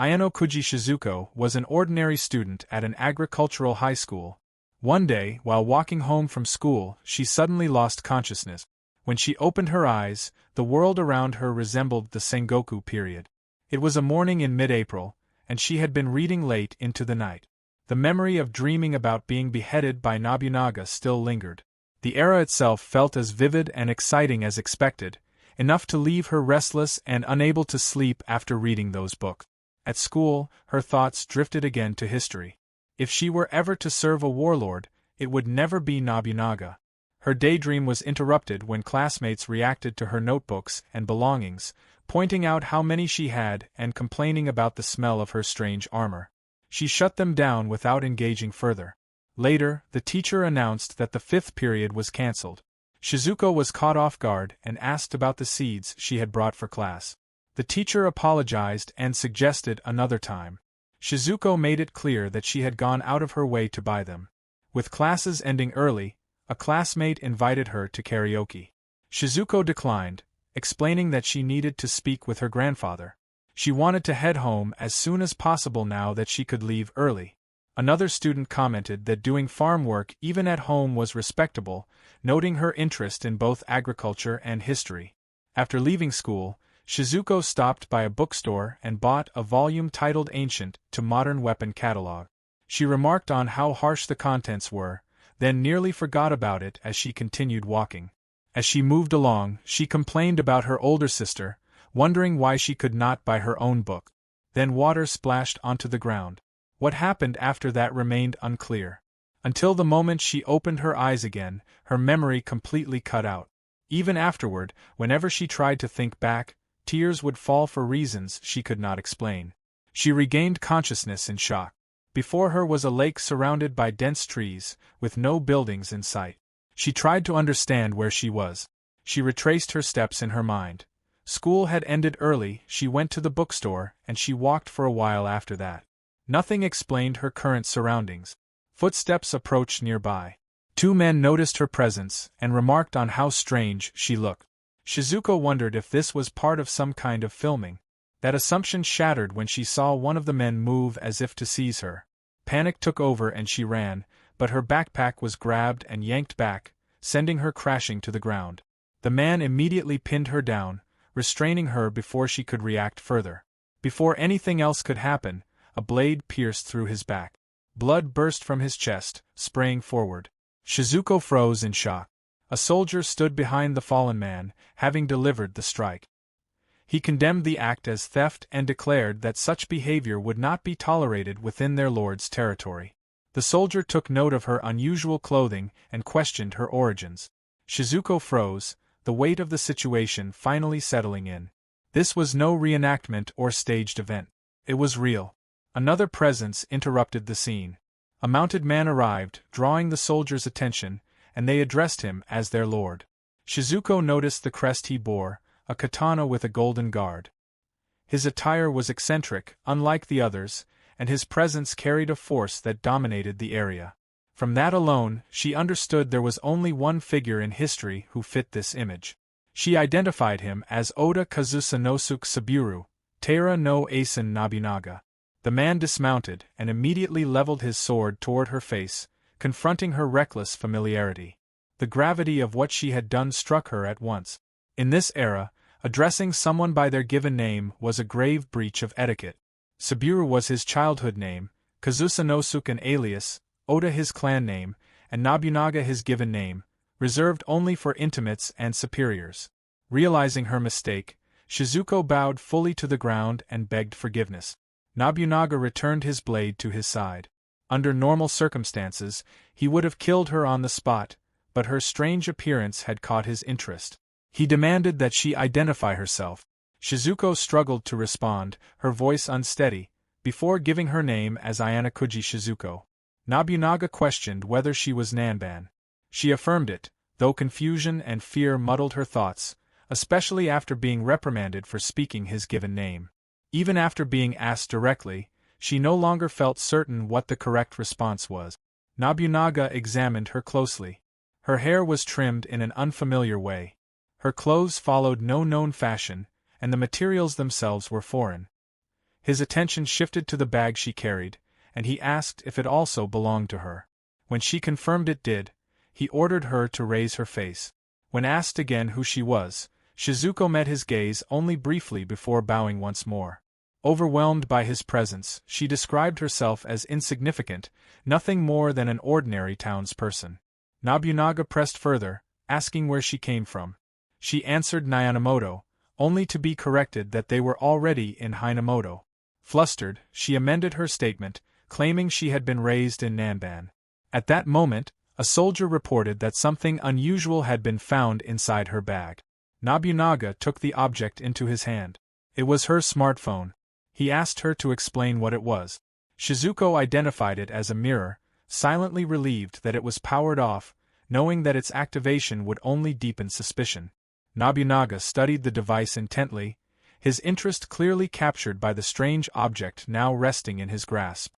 Ayano Kuji Shizuko was an ordinary student at an agricultural high school. One day, while walking home from school, she suddenly lost consciousness. When she opened her eyes, the world around her resembled the Sengoku period. It was a morning in mid-April, and she had been reading late into the night. The memory of dreaming about being beheaded by Nobunaga still lingered. The era itself felt as vivid and exciting as expected, enough to leave her restless and unable to sleep after reading those books. At school, her thoughts drifted again to history. If she were ever to serve a warlord, it would never be Nobunaga. Her daydream was interrupted when classmates reacted to her notebooks and belongings, pointing out how many she had and complaining about the smell of her strange armor. She shut them down without engaging further. Later, the teacher announced that the 5th period was cancelled. Shizuko was caught off guard and asked about the seeds she had brought for class. The teacher apologized and suggested another time. Shizuko made it clear that she had gone out of her way to buy them. With classes ending early, a classmate invited her to karaoke. Shizuko declined, explaining that she needed to speak with her grandfather. She wanted to head home as soon as possible now that she could leave early. Another student commented that doing farm work even at home was respectable, noting her interest in both agriculture and history. After leaving school, Shizuko stopped by a bookstore and bought a volume titled Ancient to Modern Weapon Catalog. She remarked on how harsh the contents were, then nearly forgot about it as she continued walking. As she moved along, she complained about her older sister, wondering why she could not buy her own book. Then water splashed onto the ground. What happened after that remained unclear. Until the moment she opened her eyes again, her memory completely cut out. Even afterward, whenever she tried to think back, tears would fall for reasons she could not explain. She regained consciousness in shock. Before her was a lake surrounded by dense trees, with no buildings in sight. She tried to understand where she was. She retraced her steps in her mind. School had ended early, she went to the bookstore, and she walked for a while after that. Nothing explained her current surroundings. Footsteps approached nearby. 2 men noticed her presence and remarked on how strange she looked. Shizuko wondered if this was part of some kind of filming. That assumption shattered when she saw one of the men move as if to seize her. Panic took over and she ran, but her backpack was grabbed and yanked back, sending her crashing to the ground. The man immediately pinned her down, restraining her before she could react further. Before anything else could happen, a blade pierced through his back. Blood burst from his chest, spraying forward. Shizuko froze in shock. A soldier stood behind the fallen man, having delivered the strike. He condemned the act as theft and declared that such behavior would not be tolerated within their lord's territory. The soldier took note of her unusual clothing and questioned her origins. Shizuko froze, the weight of the situation finally settling in. This was no reenactment or staged event. It was real. Another presence interrupted the scene. A mounted man arrived, drawing the soldier's attention, and they addressed him as their lord. Shizuko noticed the crest he bore, a katana with a golden guard. His attire was eccentric, unlike the others, and his presence carried a force that dominated the area. From that alone, she understood there was only one figure in history who fit this image. She identified him as Oda Kazusanosuke Saburo, Taira no Asen Nobunaga. The man dismounted and immediately leveled his sword toward her face, confronting her reckless familiarity. The gravity of what she had done struck her at once. In this era, addressing someone by their given name was a grave breach of etiquette. Saburo was his childhood name, Kazusanosuke an alias, Oda his clan name, and Nobunaga his given name, reserved only for intimates and superiors. Realizing her mistake, Shizuko bowed fully to the ground and begged forgiveness. Nobunaga returned his blade to his side. Under normal circumstances, he would have killed her on the spot, but her strange appearance had caught his interest. He demanded that she identify herself. Shizuko struggled to respond, her voice unsteady, before giving her name as Ayano Kuji Shizuko. Nobunaga questioned whether she was Nanban. She affirmed it, though confusion and fear muddled her thoughts, especially after being reprimanded for speaking his given name. Even after being asked directly, she no longer felt certain what the correct response was. Nobunaga examined her closely. Her hair was trimmed in an unfamiliar way. Her clothes followed no known fashion, and the materials themselves were foreign. His attention shifted to the bag she carried, and he asked if it also belonged to her. When she confirmed it did, he ordered her to raise her face. When asked again who she was, Shizuko met his gaze only briefly before bowing once more. Overwhelmed by his presence, she described herself as insignificant, nothing more than an ordinary townsperson. Nobunaga pressed further, asking where she came from. She answered Nayanamoto, only to be corrected that they were already in Hinamoto. Flustered, she amended her statement, claiming she had been raised in Nanban. At that moment, a soldier reported that something unusual had been found inside her bag. Nobunaga took the object into his hand. It was her smartphone. He asked her to explain what it was. Shizuko identified it as a mirror, silently relieved that it was powered off, knowing that its activation would only deepen suspicion. Nobunaga studied the device intently, his interest clearly captured by the strange object now resting in his grasp.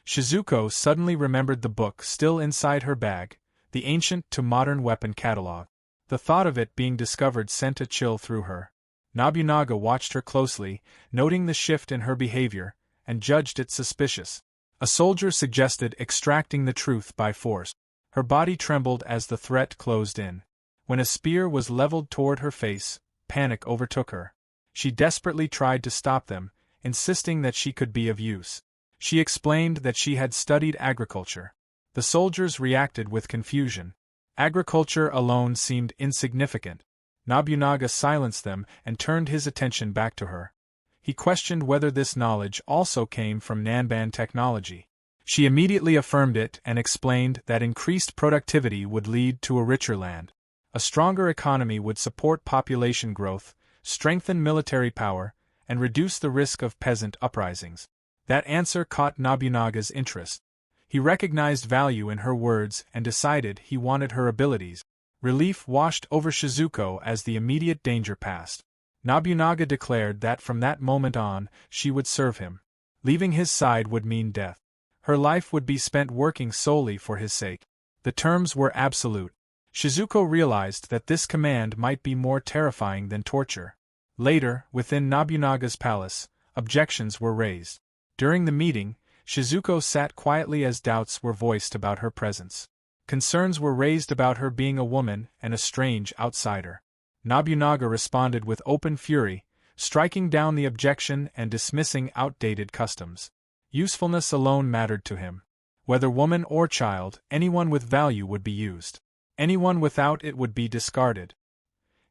Shizuko suddenly remembered the book still inside her bag, the ancient to modern weapon catalog. The thought of it being discovered sent a chill through her. Nobunaga watched her closely, noting the shift in her behavior, and judged it suspicious. A soldier suggested extracting the truth by force. Her body trembled as the threat closed in. When a spear was leveled toward her face, panic overtook her. She desperately tried to stop them, insisting that she could be of use. She explained that she had studied agriculture. The soldiers reacted with confusion. Agriculture alone seemed insignificant. Nobunaga silenced them and turned his attention back to her. He questioned whether this knowledge also came from Nanban technology. She immediately affirmed it and explained that increased productivity would lead to a richer land. A stronger economy would support population growth, strengthen military power, and reduce the risk of peasant uprisings. That answer caught Nobunaga's interest. He recognized value in her words and decided he wanted her abilities. Relief washed over Shizuko as the immediate danger passed. Nobunaga declared that from that moment on, she would serve him. Leaving his side would mean death. Her life would be spent working solely for his sake. The terms were absolute. Shizuko realized that this command might be more terrifying than torture. Later, within Nobunaga's palace, objections were raised. During the meeting, Shizuko sat quietly as doubts were voiced about her presence. Concerns were raised about her being a woman and a strange outsider. Nobunaga responded with open fury, striking down the objection and dismissing outdated customs. Usefulness alone mattered to him. Whether woman or child, anyone with value would be used. Anyone without it would be discarded.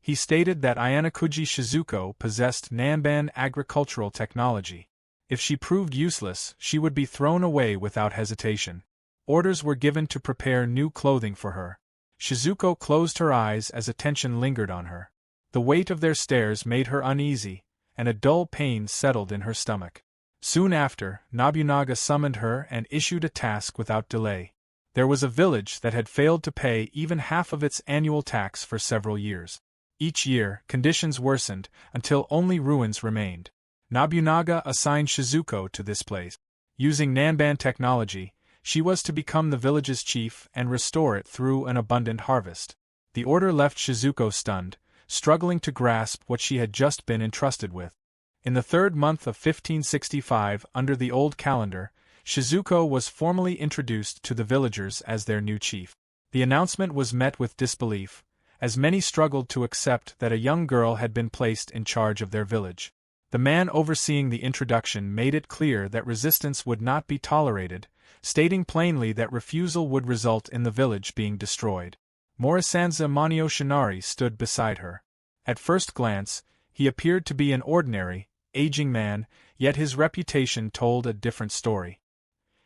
He stated that Ayanokuji Shizuko possessed Nanban agricultural technology. If she proved useless, she would be thrown away without hesitation. Orders were given to prepare new clothing for her. Shizuko closed her eyes as attention lingered on her. The weight of their stares made her uneasy, and a dull pain settled in her stomach. Soon after, Nobunaga summoned her and issued a task without delay. There was a village that had failed to pay even half of its annual tax for several years. Each year, conditions worsened, until only ruins remained. Nobunaga assigned Shizuko to this place. Using Nanban technology, she was to become the village's chief and restore it through an abundant harvest. The order left Shizuko stunned, struggling to grasp what she had just been entrusted with. In the third month of 1565 under the old calendar, Shizuko was formally introduced to the villagers as their new chief. The announcement was met with disbelief, as many struggled to accept that a young girl had been placed in charge of their village. The man overseeing the introduction made it clear that resistance would not be tolerated, stating plainly that refusal would result in the village being destroyed. Morisanza Manioshinari stood beside her. At first glance, he appeared to be an ordinary, aging man, yet his reputation told a different story.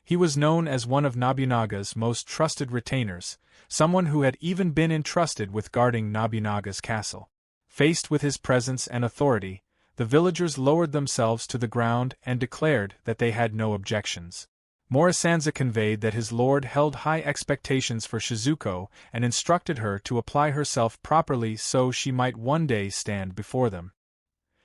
He was known as one of Nobunaga's most trusted retainers, someone who had even been entrusted with guarding Nobunaga's castle. Faced with his presence and authority, the villagers lowered themselves to the ground and declared that they had no objections. Morisanza conveyed that his lord held high expectations for Shizuko and instructed her to apply herself properly so she might one day stand before them.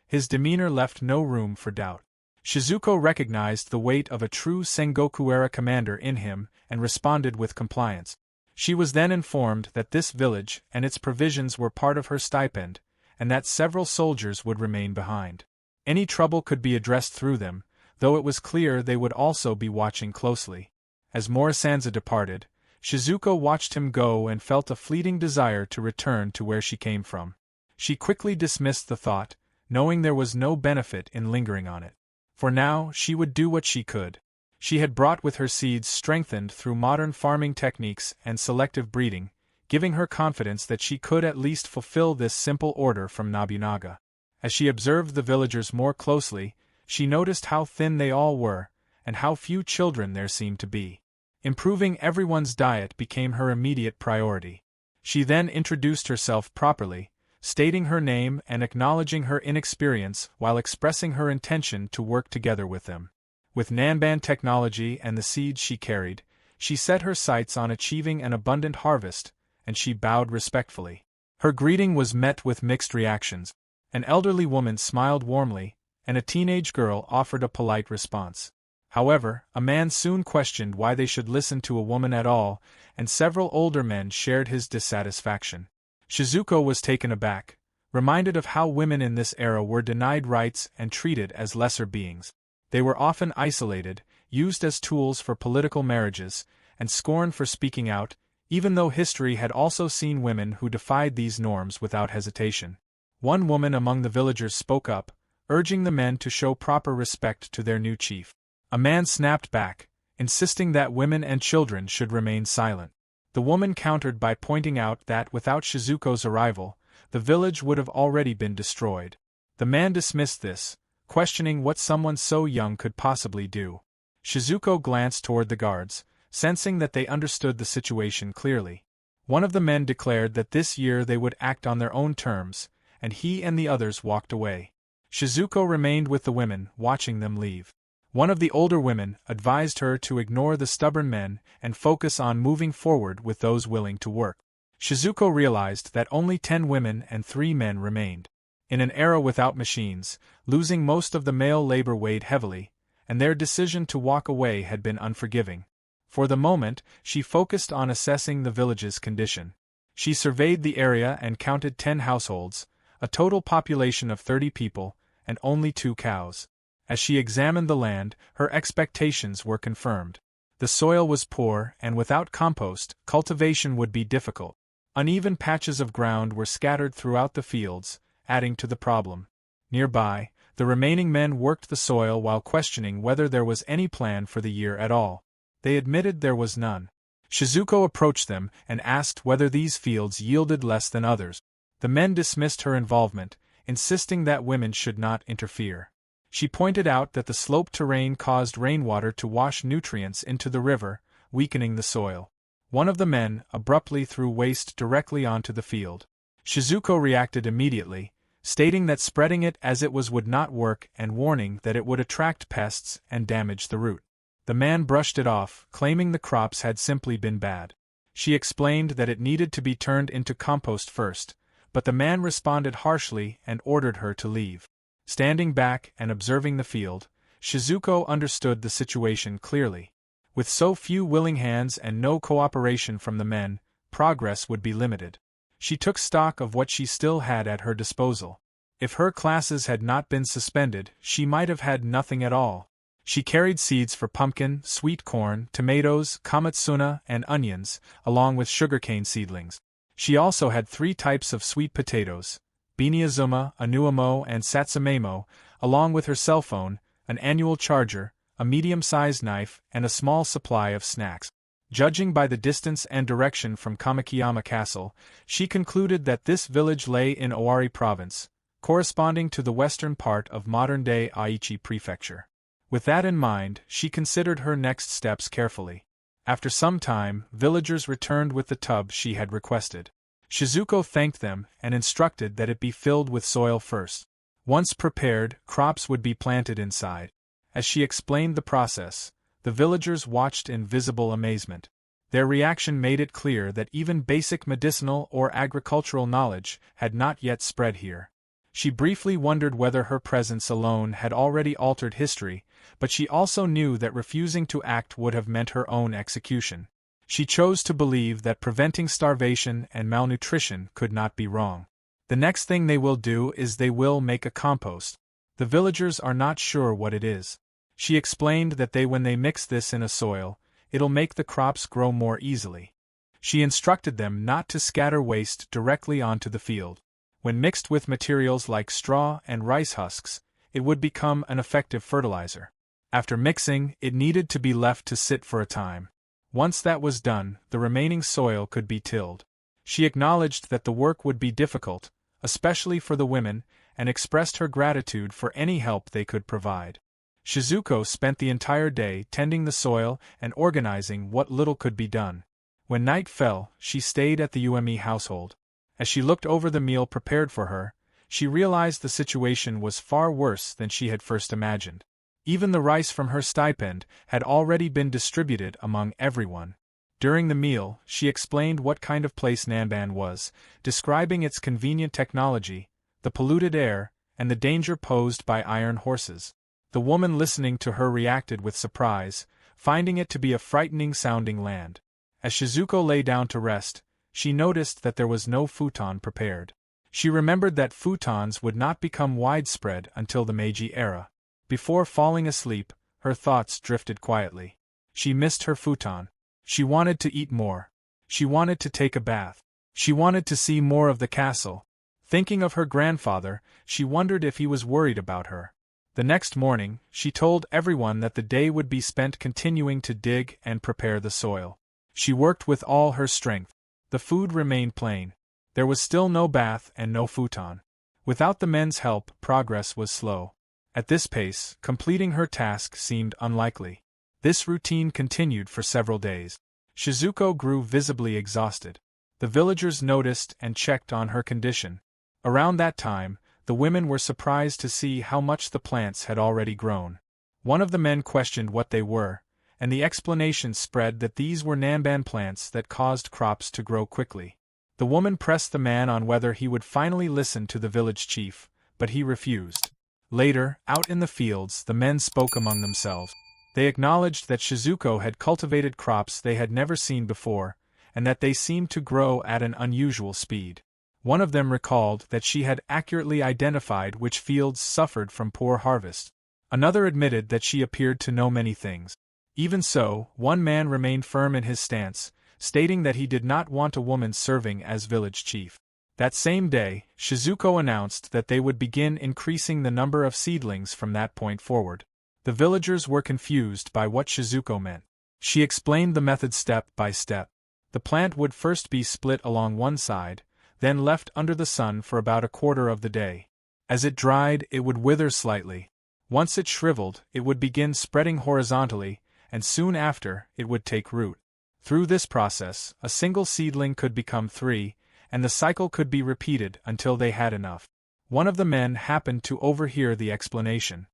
His demeanor left no room for doubt. Shizuko recognized the weight of a true Sengoku Era commander in him and responded with compliance. She was then informed that this village and its provisions were part of her stipend, and that several soldiers would remain behind. Any trouble could be addressed through them, though it was clear they would also be watching closely. As Morisanza departed, Shizuko watched him go and felt a fleeting desire to return to where she came from. She quickly dismissed the thought, knowing there was no benefit in lingering on it. For now, she would do what she could. She had brought with her seeds strengthened through modern farming techniques and selective breeding, giving her confidence that she could at least fulfill this simple order from Nobunaga. As she observed the villagers more closely, she noticed how thin they all were, and how few children there seemed to be. Improving everyone's diet became her immediate priority. She then introduced herself properly, stating her name and acknowledging her inexperience while expressing her intention to work together with them. With Nanban technology and the seeds she carried, she set her sights on achieving an abundant harvest, and she bowed respectfully. Her greeting was met with mixed reactions. An elderly woman smiled warmly, and a teenage girl offered a polite response. However, a man soon questioned why they should listen to a woman at all, and several older men shared his dissatisfaction. Shizuko was taken aback, reminded of how women in this era were denied rights and treated as lesser beings. They were often isolated, used as tools for political marriages, and scorned for speaking out, even though history had also seen women who defied these norms without hesitation. One woman among the villagers spoke up, urging the men to show proper respect to their new chief. A man snapped back, insisting that women and children should remain silent. The woman countered by pointing out that without Shizuko's arrival, the village would have already been destroyed. The man dismissed this, questioning what someone so young could possibly do. Shizuko glanced toward the guards, sensing that they understood the situation clearly. One of the men declared that this year they would act on their own terms, and he and the others walked away. Shizuko remained with the women, watching them leave. One of the older women advised her to ignore the stubborn men and focus on moving forward with those willing to work. Shizuko realized that only 10 women and 3 men remained. In an era without machines, losing most of the male labor weighed heavily, and their decision to walk away had been unforgiving. For the moment, she focused on assessing the village's condition. She surveyed the area and counted 10 households, a total population of 30 people, and only 2 cows. As she examined the land, her expectations were confirmed. The soil was poor, and without compost, cultivation would be difficult. Uneven patches of ground were scattered throughout the fields, adding to the problem. Nearby, the remaining men worked the soil while questioning whether there was any plan for the year at all. They admitted there was none. Shizuko approached them and asked whether these fields yielded less than others. The men dismissed her involvement, insisting that women should not interfere. She pointed out that the sloped terrain caused rainwater to wash nutrients into the river, weakening the soil. One of the men abruptly threw waste directly onto the field. Shizuko reacted immediately, stating that spreading it as it was would not work and warning that it would attract pests and damage the root. The man brushed it off, claiming the crops had simply been bad. She explained that it needed to be turned into compost first, but the man responded harshly and ordered her to leave. Standing back and observing the field, Shizuko understood the situation clearly. With so few willing hands and no cooperation from the men, progress would be limited. She took stock of what she still had at her disposal. If her classes had not been suspended, she might have had nothing at all. She carried seeds for pumpkin, sweet corn, tomatoes, komatsuna, and onions, along with sugarcane seedlings. She also had 3 types of sweet potatoes, Biniazuma, Anuamo, and Satsumemo, along with her cell phone, an annual charger, a medium-sized knife, and a small supply of snacks. Judging by the distance and direction from Kamakiyama Castle, she concluded that this village lay in Owari Province, corresponding to the western part of modern-day Aichi Prefecture. With that in mind, she considered her next steps carefully. After some time, villagers returned with the tub she had requested. Shizuko thanked them and instructed that it be filled with soil first. Once prepared, crops would be planted inside. As she explained the process, the villagers watched in visible amazement. Their reaction made it clear that even basic medicinal or agricultural knowledge had not yet spread here. She briefly wondered whether her presence alone had already altered history, but she also knew that refusing to act would have meant her own execution. She chose to believe that preventing starvation and malnutrition could not be wrong. The next thing they will do is they will make a compost. The villagers are not sure what it is. She explained that when they mix this in a soil, it'll make the crops grow more easily. She instructed them not to scatter waste directly onto the field. When mixed with materials like straw and rice husks, it would become an effective fertilizer. After mixing, it needed to be left to sit for a time. Once that was done, the remaining soil could be tilled. She acknowledged that the work would be difficult, especially for the women, and expressed her gratitude for any help they could provide. Shizuko spent the entire day tending the soil and organizing what little could be done. When night fell, she stayed at the Ume household. As she looked over the meal prepared for her, she realized the situation was far worse than she had first imagined. Even the rice from her stipend had already been distributed among everyone. During the meal, she explained what kind of place Nanban was, describing its convenient technology, the polluted air, and the danger posed by iron horses. The woman listening to her reacted with surprise, finding it to be a frightening-sounding land. As Shizuko lay down to rest, she noticed that there was no futon prepared. She remembered that futons would not become widespread until the Meiji era. Before falling asleep, her thoughts drifted quietly. She missed her futon. She wanted to eat more. She wanted to take a bath. She wanted to see more of the castle. Thinking of her grandfather, she wondered if he was worried about her. The next morning, she told everyone that the day would be spent continuing to dig and prepare the soil. She worked with all her strength. The food remained plain. There was still no bath and no futon. Without the men's help, progress was slow. At this pace, completing her task seemed unlikely. This routine continued for several days. Shizuko grew visibly exhausted. The villagers noticed and checked on her condition. Around that time, the women were surprised to see how much the plants had already grown. One of the men questioned what they were, and the explanation spread that these were Nanban plants that caused crops to grow quickly. The woman pressed the man on whether he would finally listen to the village chief, but he refused. Later, out in the fields, the men spoke among themselves. They acknowledged that Shizuko had cultivated crops they had never seen before, and that they seemed to grow at an unusual speed. One of them recalled that she had accurately identified which fields suffered from poor harvest. Another admitted that she appeared to know many things. Even so, one man remained firm in his stance, stating that he did not want a woman serving as village chief. That same day, Shizuko announced that they would begin increasing the number of seedlings from that point forward. The villagers were confused by what Shizuko meant. She explained the method step by step. The plant would first be split along one side, then left under the sun for about a quarter of the day. As it dried, it would wither slightly. Once it shriveled, it would begin spreading horizontally, and soon after, it would take root. Through this process, a single seedling could become 3, and the cycle could be repeated until they had enough. One of the men happened to overhear the explanation.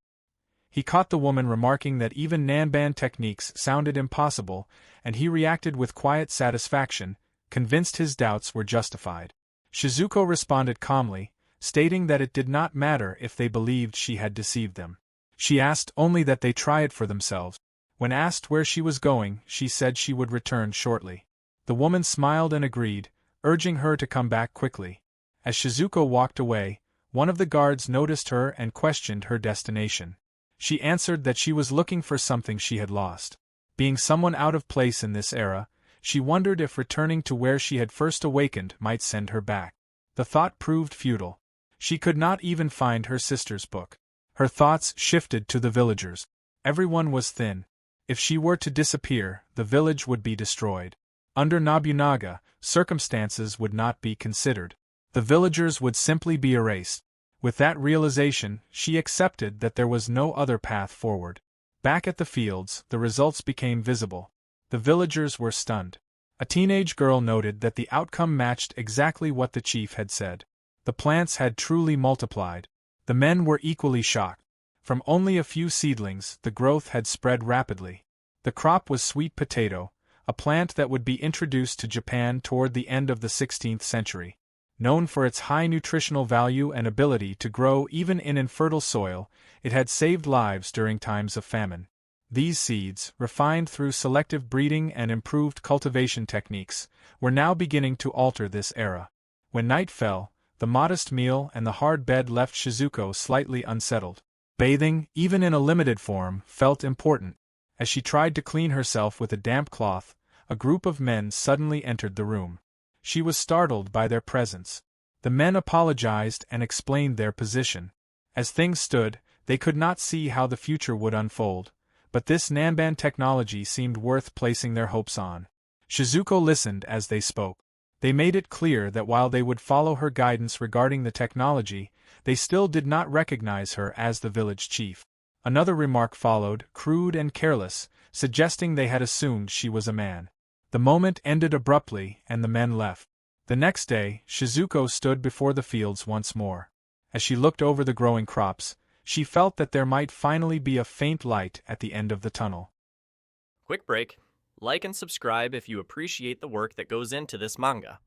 He caught the woman remarking that even Nanban techniques sounded impossible, and he reacted with quiet satisfaction, convinced his doubts were justified. Shizuko responded calmly, stating that it did not matter if they believed she had deceived them. She asked only that they try it for themselves. When asked where she was going, she said she would return shortly. The woman smiled and agreed, urging her to come back quickly. As Shizuko walked away, one of the guards noticed her and questioned her destination. She answered that she was looking for something she had lost. Being someone out of place in this era, she wondered if returning to where she had first awakened might send her back. The thought proved futile. She could not even find her sister's book. Her thoughts shifted to the villagers. Everyone was thin. If she were to disappear, the village would be destroyed. Under Nobunaga, circumstances would not be considered. The villagers would simply be erased. With that realization, she accepted that there was no other path forward. Back at the fields, the results became visible. The villagers were stunned. A teenage girl noted that the outcome matched exactly what the chief had said. The plants had truly multiplied. The men were equally shocked. From only a few seedlings, the growth had spread rapidly. The crop was sweet potato, a plant that would be introduced to Japan toward the end of the 16th century. Known for its high nutritional value and ability to grow even in infertile soil, it had saved lives during times of famine. These seeds, refined through selective breeding and improved cultivation techniques, were now beginning to alter this era. When night fell, the modest meal and the hard bed left Shizuko slightly unsettled. Bathing, even in a limited form, felt important. As she tried to clean herself with a damp cloth, a group of men suddenly entered the room. She was startled by their presence. The men apologized and explained their position. As things stood, they could not see how the future would unfold, but this Nanban technology seemed worth placing their hopes on. Shizuko listened as they spoke. They made it clear that while they would follow her guidance regarding the technology, they still did not recognize her as the village chief. Another remark followed, crude and careless, suggesting they had assumed she was a man. The moment ended abruptly, and the men left. The next day, Shizuko stood before the fields once more. As she looked over the growing crops, she felt that there might finally be a faint light at the end of the tunnel. Quick break. Like and subscribe if you appreciate the work that goes into this manga.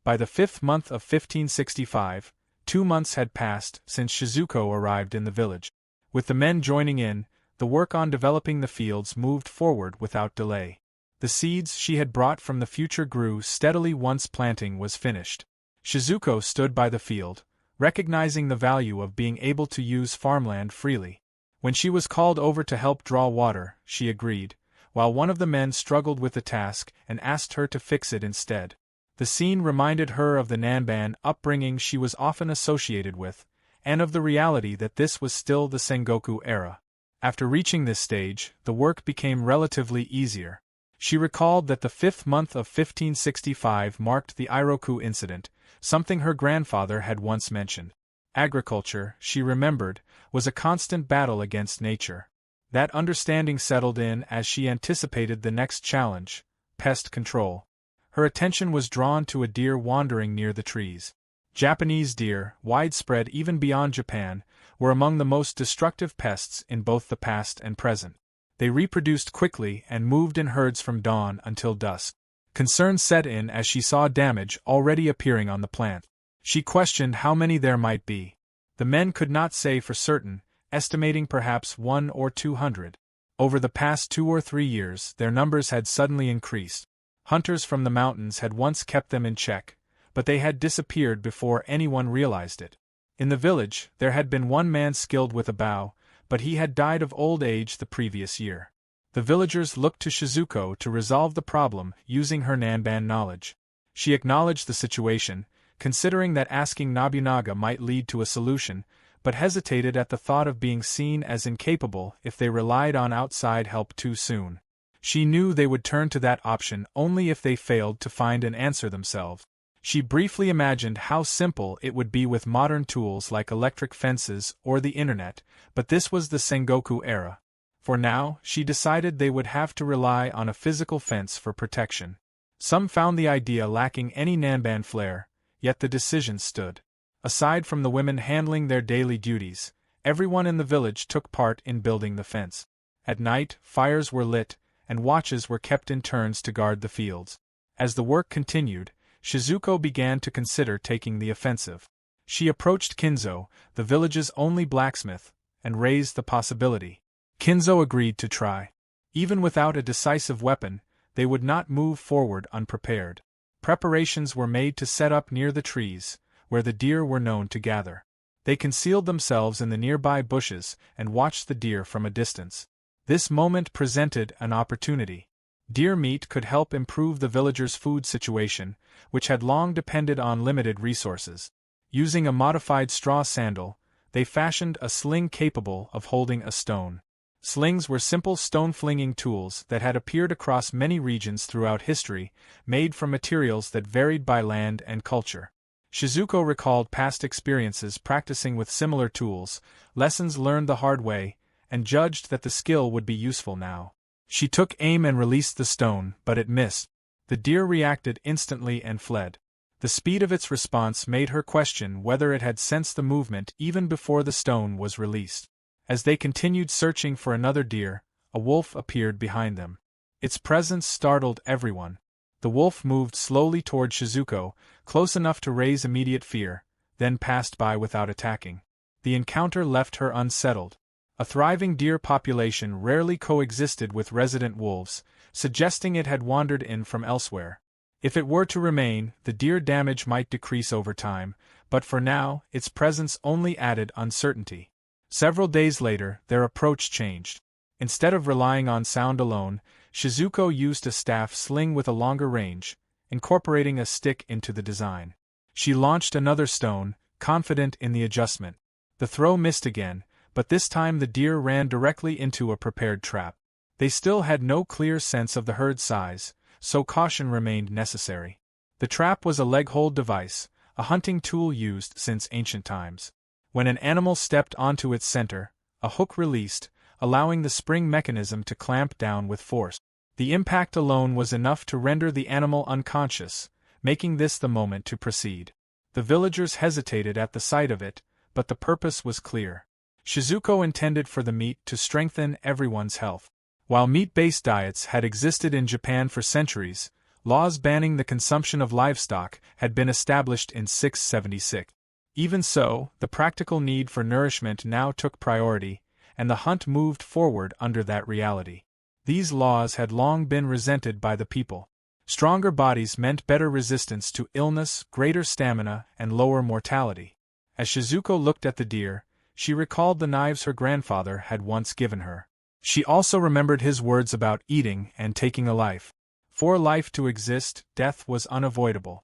By the 5th month of 1565, 2 months had passed since Shizuko arrived in the village. With the men joining in, the work on developing the fields moved forward without delay. The seeds she had brought from the future grew steadily once planting was finished. Shizuko stood by the field, recognizing the value of being able to use farmland freely. When she was called over to help draw water, she agreed, while one of the men struggled with the task and asked her to fix it instead. The scene reminded her of the Nanban upbringing she was often associated with, and of the reality that this was still the Sengoku era. After reaching this stage, the work became relatively easier. She recalled that the 5th month of 1565 marked the Iroku incident, something her grandfather had once mentioned. Agriculture, she remembered, was a constant battle against nature. That understanding settled in as she anticipated the next challenge, pest control. Her attention was drawn to a deer wandering near the trees. Japanese deer, widespread even beyond Japan, were among the most destructive pests in both the past and present. They reproduced quickly and moved in herds from dawn until dusk. Concern set in as she saw damage already appearing on the plant. She questioned how many there might be. The men could not say for certain, estimating perhaps 100 or 200. Over the past 2 or 3 years, their numbers had suddenly increased. Hunters from the mountains had once kept them in check, but they had disappeared before anyone realized it. In the village, there had been one man skilled with a bow, but he had died of old age the previous year. The villagers looked to Shizuko to resolve the problem using her Nanban knowledge. She acknowledged the situation, considering that asking Nobunaga might lead to a solution, but hesitated at the thought of being seen as incapable if they relied on outside help too soon. She knew they would turn to that option only if they failed to find an answer themselves. She briefly imagined how simple it would be with modern tools like electric fences or the internet, but this was the Sengoku era. For now, she decided they would have to rely on a physical fence for protection. Some found the idea lacking any Nanban flair, yet the decision stood. Aside from the women handling their daily duties, everyone in the village took part in building the fence. At night, fires were lit, and watches were kept in turns to guard the fields. As the work continued, Shizuko began to consider taking the offensive. She approached Kinzo, the village's only blacksmith, and raised the possibility. Kinzo agreed to try. Even without a decisive weapon, they would not move forward unprepared. Preparations were made to set up near the trees, where the deer were known to gather. They concealed themselves in the nearby bushes and watched the deer from a distance. This moment presented an opportunity. Deer meat could help improve the villagers' food situation, which had long depended on limited resources. Using a modified straw sandal, they fashioned a sling capable of holding a stone. Slings were simple stone-flinging tools that had appeared across many regions throughout history, made from materials that varied by land and culture. Shizuko recalled past experiences practicing with similar tools, lessons learned the hard way, and judged that the skill would be useful now. She took aim and released the stone, but it missed. The deer reacted instantly and fled. The speed of its response made her question whether it had sensed the movement even before the stone was released. As they continued searching for another deer, a wolf appeared behind them. Its presence startled everyone. The wolf moved slowly toward Shizuko, close enough to raise immediate fear, then passed by without attacking. The encounter left her unsettled. A thriving deer population rarely coexisted with resident wolves, suggesting it had wandered in from elsewhere. If it were to remain, the deer damage might decrease over time, but for now, its presence only added uncertainty. Several days later, their approach changed. Instead of relying on sound alone, Shizuko used a staff sling with a longer range, incorporating a stick into the design. She launched another stone, confident in the adjustment. The throw missed again, but this time the deer ran directly into a prepared trap. They still had no clear sense of the herd size, so caution remained necessary. The trap was a leg-hold device, a hunting tool used since ancient times. When an animal stepped onto its center, a hook released, allowing the spring mechanism to clamp down with force. The impact alone was enough to render the animal unconscious, making this the moment to proceed. The villagers hesitated at the sight of it, but the purpose was clear. Shizuko intended for the meat to strengthen everyone's health. While meat-based diets had existed in Japan for centuries, laws banning the consumption of livestock had been established in 676. Even so, the practical need for nourishment now took priority, and the hunt moved forward under that reality. These laws had long been resented by the people. Stronger bodies meant better resistance to illness, greater stamina, and lower mortality. As Shizuko looked at the deer, she recalled the knives her grandfather had once given her. She also remembered his words about eating and taking a life. For life to exist, death was unavoidable.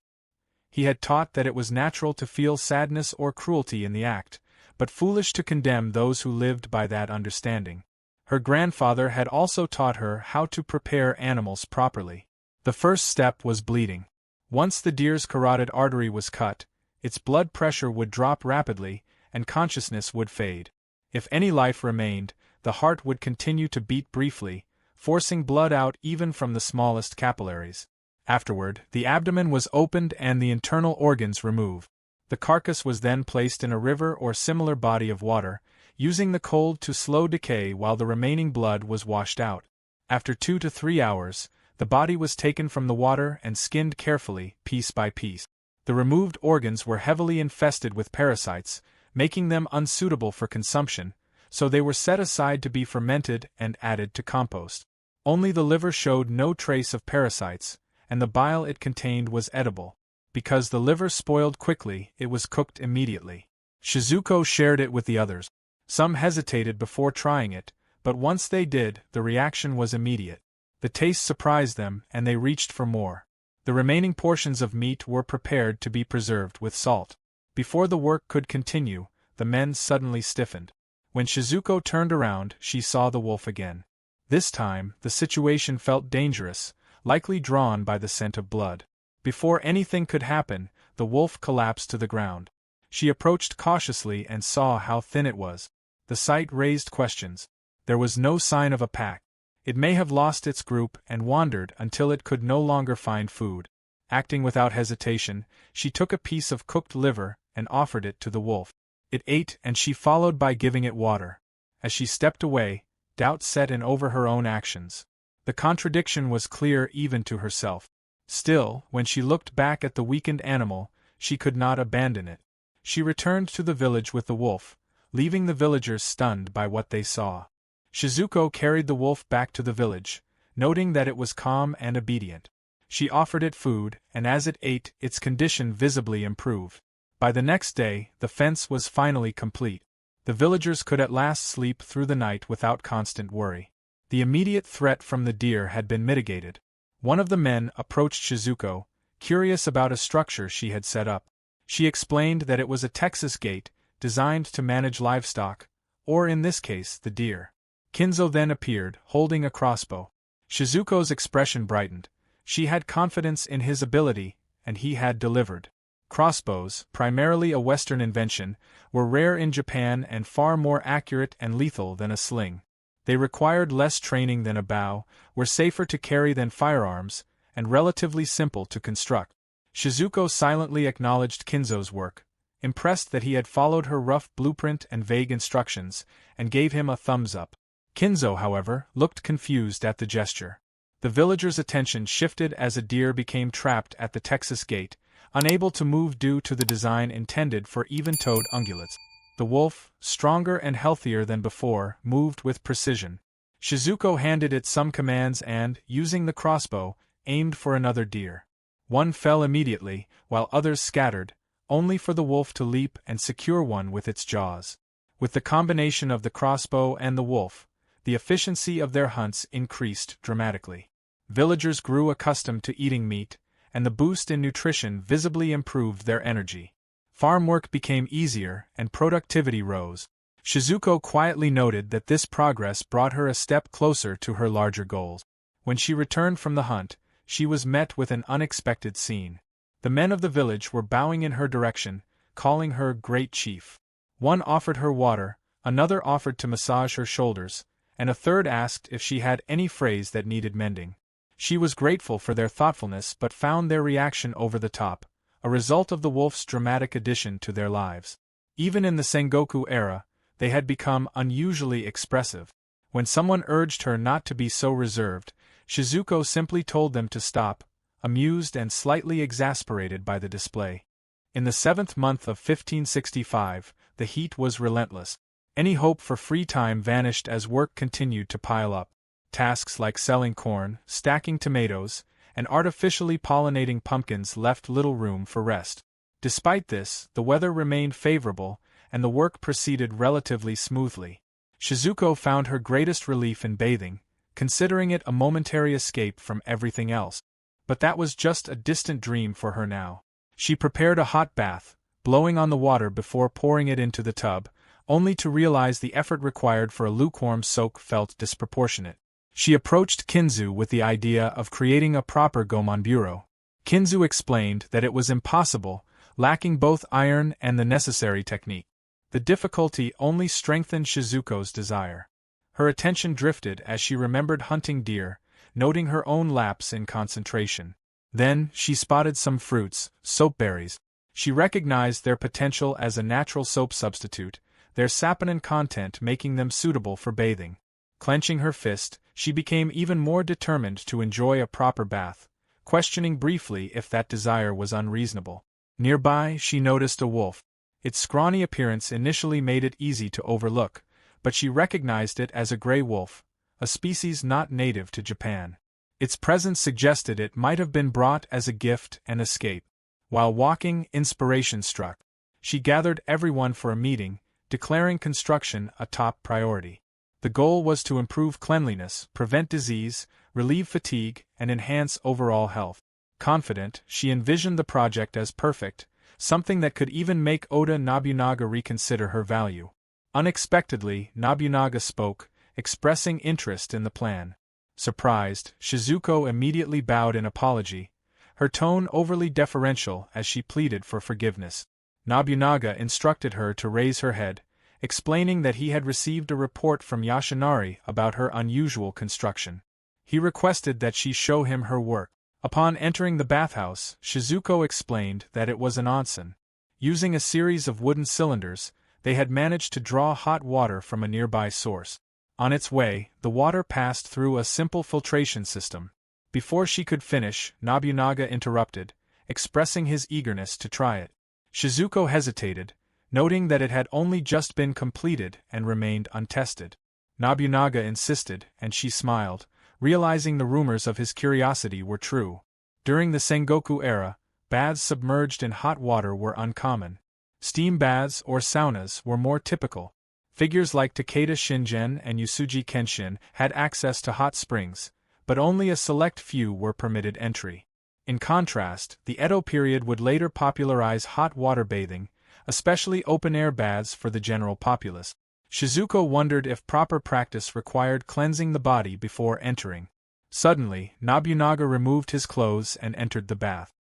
He had taught that it was natural to feel sadness or cruelty in the act, but foolish to condemn those who lived by that understanding. Her grandfather had also taught her how to prepare animals properly. The first step was bleeding. Once the deer's carotid artery was cut, its blood pressure would drop rapidly, and consciousness would fade. If any life remained, the heart would continue to beat briefly, forcing blood out even from the smallest capillaries. Afterward, the abdomen was opened and the internal organs removed. The carcass was then placed in a river or similar body of water, using the cold to slow decay while the remaining blood was washed out. After 2 to 3 hours, the body was taken from the water and skinned carefully, piece by piece. The removed organs were heavily infested with parasites, making them unsuitable for consumption, so they were set aside to be fermented and added to compost. Only the liver showed no trace of parasites, and the bile it contained was edible. Because the liver spoiled quickly, it was cooked immediately. Shizuko shared it with the others. Some hesitated before trying it, but once they did, the reaction was immediate. The taste surprised them, and they reached for more. The remaining portions of meat were prepared to be preserved with salt. Before the work could continue, the men suddenly stiffened. When Shizuko turned around, she saw the wolf again. This time, the situation felt dangerous, likely drawn by the scent of blood. Before anything could happen, the wolf collapsed to the ground. She approached cautiously and saw how thin it was. The sight raised questions. There was no sign of a pack. It may have lost its group and wandered until it could no longer find food. Acting without hesitation, she took a piece of cooked liver and offered it to the wolf. It ate and she followed by giving it water. As she stepped away, doubt set in over her own actions. The contradiction was clear even to herself. Still, when she looked back at the weakened animal, she could not abandon it. She returned to the village with the wolf, leaving the villagers stunned by what they saw. Shizuko carried the wolf back to the village, noting that it was calm and obedient. She offered it food, and as it ate, its condition visibly improved. By the next day, the fence was finally complete. The villagers could at last sleep through the night without constant worry. The immediate threat from the deer had been mitigated. One of the men approached Shizuko, curious about a structure she had set up. She explained that it was a Texas gate, designed to manage livestock, or in this case, the deer. Kinzo then appeared, holding a crossbow. Shizuko's expression brightened. She had confidence in his ability, and he had delivered. Crossbows, primarily a Western invention, were rare in Japan and far more accurate and lethal than a sling. They required less training than a bow, were safer to carry than firearms, and relatively simple to construct. Shizuko silently acknowledged Kinzo's work, impressed that he had followed her rough blueprint and vague instructions, and gave him a thumbs up. Kinzo, however, looked confused at the gesture. The villagers' attention shifted as a deer became trapped at the Texas gate, unable to move due to the design intended for even-toed ungulates. The wolf, stronger and healthier than before, moved with precision. Shizuko handed it some commands and, using the crossbow, aimed for another deer. One fell immediately, while others scattered, only for the wolf to leap and secure one with its jaws. With the combination of the crossbow and the wolf, the efficiency of their hunts increased dramatically. Villagers grew accustomed to eating meat, and the boost in nutrition visibly improved their energy. Farm work became easier, and productivity rose. Shizuko quietly noted that this progress brought her a step closer to her larger goals. When she returned from the hunt, she was met with an unexpected scene. The men of the village were bowing in her direction, calling her Great Chief. One offered her water, another offered to massage her shoulders, and a third asked if she had any phrase that needed mending. She was grateful for their thoughtfulness but found their reaction over the top, a result of the wolf's dramatic addition to their lives. Even in the Sengoku era, they had become unusually expressive. When someone urged her not to be so reserved, Shizuko simply told them to stop, amused and slightly exasperated by the display. In the 7th month of 1565, the heat was relentless. Any hope for free time vanished as work continued to pile up. Tasks like selling corn, stacking tomatoes, and artificially pollinating pumpkins left little room for rest. Despite this, the weather remained favorable, and the work proceeded relatively smoothly. Shizuko found her greatest relief in bathing, considering it a momentary escape from everything else. But that was just a distant dream for her now. She prepared a hot bath, blowing on the water before pouring it into the tub, only to realize the effort required for a lukewarm soak felt disproportionate. She approached Kinzu with the idea of creating a proper gomonburo. Kinzu explained that it was impossible, lacking both iron and the necessary technique. The difficulty only strengthened Shizuko's desire. Her attention drifted as she remembered hunting deer, noting her own lapse in concentration. Then, she spotted some fruits, soapberries. She recognized their potential as a natural soap substitute, their saponin content making them suitable for bathing. Clenching her fist, she became even more determined to enjoy a proper bath, questioning briefly if that desire was unreasonable. Nearby, she noticed a wolf. Its scrawny appearance initially made it easy to overlook, but she recognized it as a gray wolf, a species not native to Japan. Its presence suggested it might have been brought as a gift and escape. While walking, inspiration struck. She gathered everyone for a meeting, declaring construction a top priority. The goal was to improve cleanliness, prevent disease, relieve fatigue, and enhance overall health. Confident, she envisioned the project as perfect, something that could even make Oda Nobunaga reconsider her value. Unexpectedly, Nobunaga spoke, expressing interest in the plan. Surprised, Shizuko immediately bowed in apology, her tone overly deferential as she pleaded for forgiveness. Nobunaga instructed her to raise her head, explaining that he had received a report from Yashinari about her unusual construction. He requested that she show him her work. Upon entering the bathhouse, Shizuko explained that it was an onsen. Using a series of wooden cylinders, they had managed to draw hot water from a nearby source. On its way, the water passed through a simple filtration system. Before she could finish, Nobunaga interrupted, expressing his eagerness to try it. Shizuko hesitated, noting that it had only just been completed and remained untested. Nobunaga insisted, and she smiled, realizing the rumors of his curiosity were true. During the Sengoku era, baths submerged in hot water were uncommon. Steam baths or saunas were more typical. Figures like Takeda Shingen and Yusuji Kenshin had access to hot springs, but only a select few were permitted entry. In contrast, the Edo period would later popularize hot water bathing, especially open-air baths for the general populace. Shizuko wondered if proper practice required cleansing the body before entering. Suddenly, Nobunaga removed his clothes and entered the bath.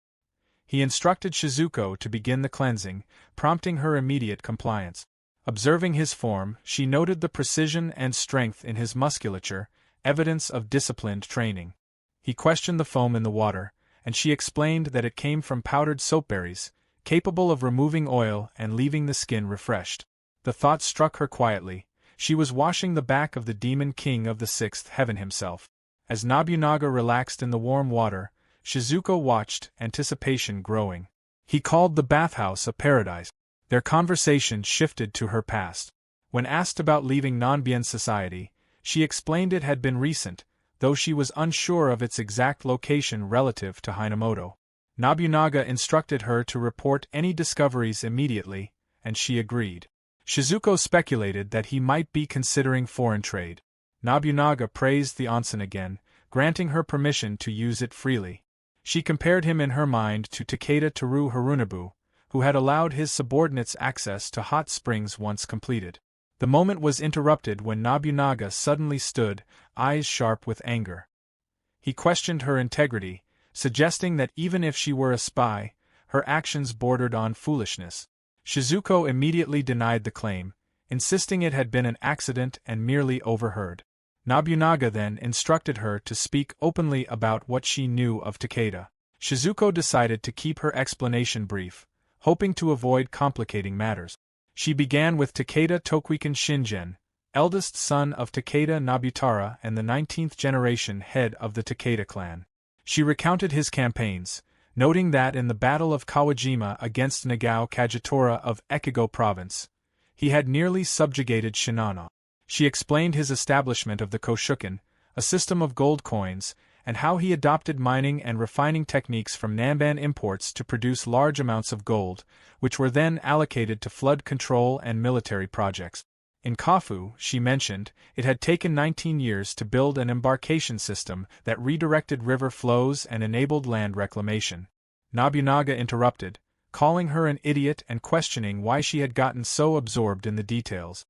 He instructed Shizuko to begin the cleansing, prompting her immediate compliance. Observing his form, she noted the precision and strength in his musculature, evidence of disciplined training. He questioned the foam in the water, and she explained that it came from powdered soapberries, capable of removing oil and leaving the skin refreshed. The thought struck her quietly: she was washing the back of the demon king of the sixth heaven himself. As Nobunaga relaxed in the warm water, Shizuko watched, anticipation growing. He called the bathhouse a paradise. Their conversation shifted to her past. When asked about leaving Nanbien society, she explained it had been recent, though she was unsure of its exact location relative to Hinamoto. Nobunaga instructed her to report any discoveries immediately, and she agreed. Shizuko speculated that he might be considering foreign trade. Nobunaga praised the onsen again, granting her permission to use it freely. She compared him in her mind to Takeda Toru Harunobu, who had allowed his subordinates access to hot springs once completed. The moment was interrupted when Nobunaga suddenly stood, eyes sharp with anger. He questioned her integrity, suggesting that even if she were a spy, her actions bordered on foolishness. Shizuko immediately denied the claim, insisting it had been an accident and merely overheard. Nobunaga then instructed her to speak openly about what she knew of Takeda. Shizuko decided to keep her explanation brief, hoping to avoid complicating matters. She began with Takeda Tokuikan Shingen, eldest son of Takeda Nobutara and the 19th generation head of the Takeda clan. She recounted his campaigns, noting that in the Battle of Kawajima against Nagao Kagetora of Echigo Province, he had nearly subjugated Shinano. She explained his establishment of the Koshukan, a system of gold coins, and how he adopted mining and refining techniques from Namban imports to produce large amounts of gold, which were then allocated to flood control and military projects. In Kafu, she mentioned, it had taken 19 years to build an embarkation system that redirected river flows and enabled land reclamation. Nobunaga interrupted, calling her an idiot and questioning why she had gotten so absorbed in the details.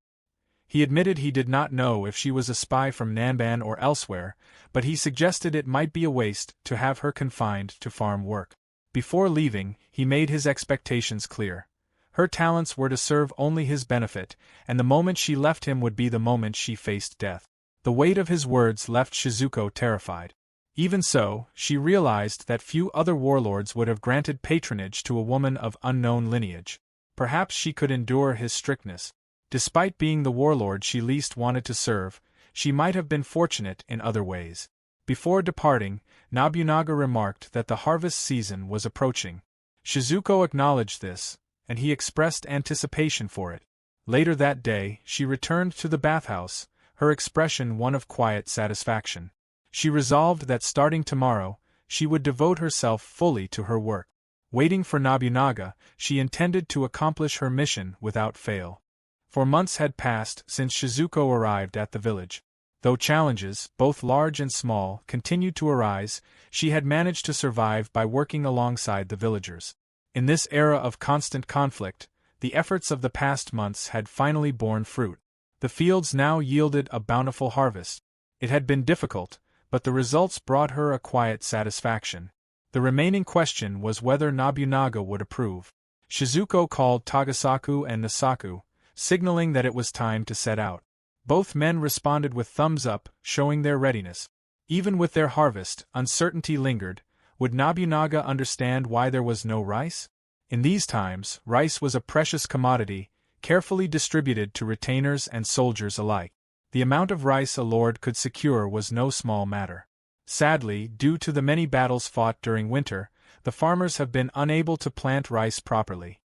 He admitted he did not know if she was a spy from Namban or elsewhere, but he suggested it might be a waste to have her confined to farm work. Before leaving, he made his expectations clear. Her talents were to serve only his benefit, and the moment she left him would be the moment she faced death. The weight of his words left Shizuko terrified. Even so, she realized that few other warlords would have granted patronage to a woman of unknown lineage. Perhaps she could endure his strictness. Despite being the warlord she least wanted to serve, she might have been fortunate in other ways. Before departing, Nobunaga remarked that the harvest season was approaching. Shizuko acknowledged this, and he expressed anticipation for it. Later that day, she returned to the bathhouse, her expression one of quiet satisfaction. She resolved that starting tomorrow, she would devote herself fully to her work. Waiting for Nobunaga, she intended to accomplish her mission without fail. For months had passed since Shizuko arrived at the village. Though challenges, both large and small, continued to arise, she had managed to survive by working alongside the villagers. In this era of constant conflict, the efforts of the past months had finally borne fruit. The fields now yielded a bountiful harvest. It had been difficult, but the results brought her a quiet satisfaction. The remaining question was whether Nobunaga would approve. Shizuko called Tagasaku and Nasaku, signaling that it was time to set out. Both men responded with thumbs up, showing their readiness. Even with their harvest, uncertainty lingered. Would Nobunaga understand why there was no rice? In these times, rice was a precious commodity, carefully distributed to retainers and soldiers alike. The amount of rice a lord could secure was no small matter. Sadly, due to the many battles fought during winter, the farmers have been unable to plant rice properly.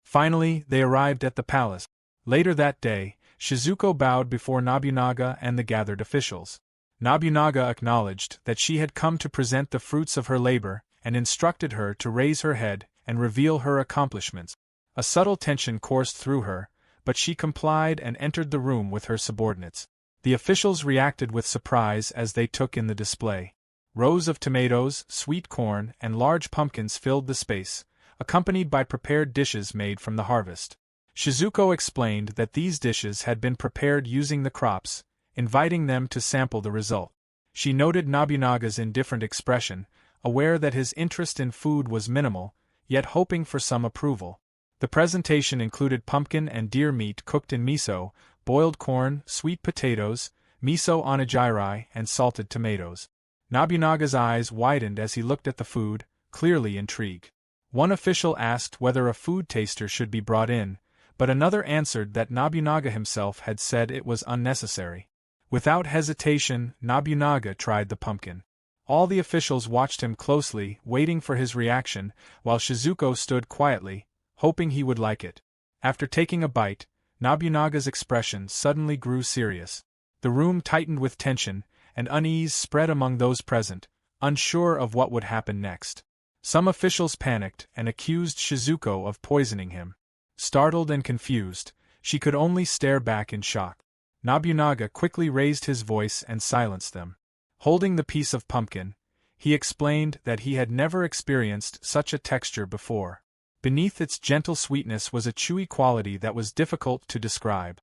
Finally, they arrived at the palace. Later that day, Shizuko bowed before Nobunaga and the gathered officials. Nobunaga acknowledged that she had come to present the fruits of her labor, and instructed her to raise her head and reveal her accomplishments. A subtle tension coursed through her, but she complied and entered the room with her subordinates. The officials reacted with surprise as they took in the display. Rows of tomatoes, sweet corn, and large pumpkins filled the space, accompanied by prepared dishes made from the harvest. Shizuko explained that these dishes had been prepared using the crops, inviting them to sample the result. She noted Nobunaga's indifferent expression, aware that his interest in food was minimal, yet hoping for some approval. The presentation included pumpkin and deer meat cooked in miso, boiled corn, sweet potatoes, miso onigiri, and salted tomatoes. Nobunaga's eyes widened as he looked at the food, clearly intrigued. One official asked whether a food taster should be brought in, but another answered that Nobunaga himself had said it was unnecessary. Without hesitation, Nobunaga tried the pumpkin. All the officials watched him closely, waiting for his reaction, while Shizuko stood quietly, hoping he would like it. After taking a bite, Nobunaga's expression suddenly grew serious. The room tightened with tension, and unease spread among those present, unsure of what would happen next. Some officials panicked and accused Shizuko of poisoning him. Startled and confused, She could only stare back in shock. Nobunaga quickly raised his voice and silenced them. Holding the piece of pumpkin, he explained that he had never experienced such a texture before. Beneath its gentle sweetness was a chewy quality that was difficult to describe.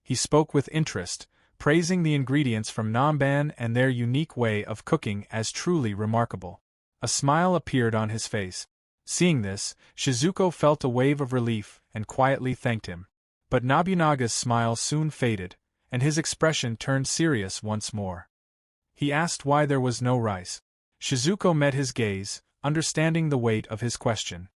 He spoke with interest, praising the ingredients from Namban and their unique way of cooking as truly remarkable. A smile appeared on his face. Seeing this, Shizuko felt a wave of relief and quietly thanked him. But Nobunaga's smile soon faded, and his expression turned serious once more. He asked why there was no rice. Shizuko met his gaze, understanding the weight of his question.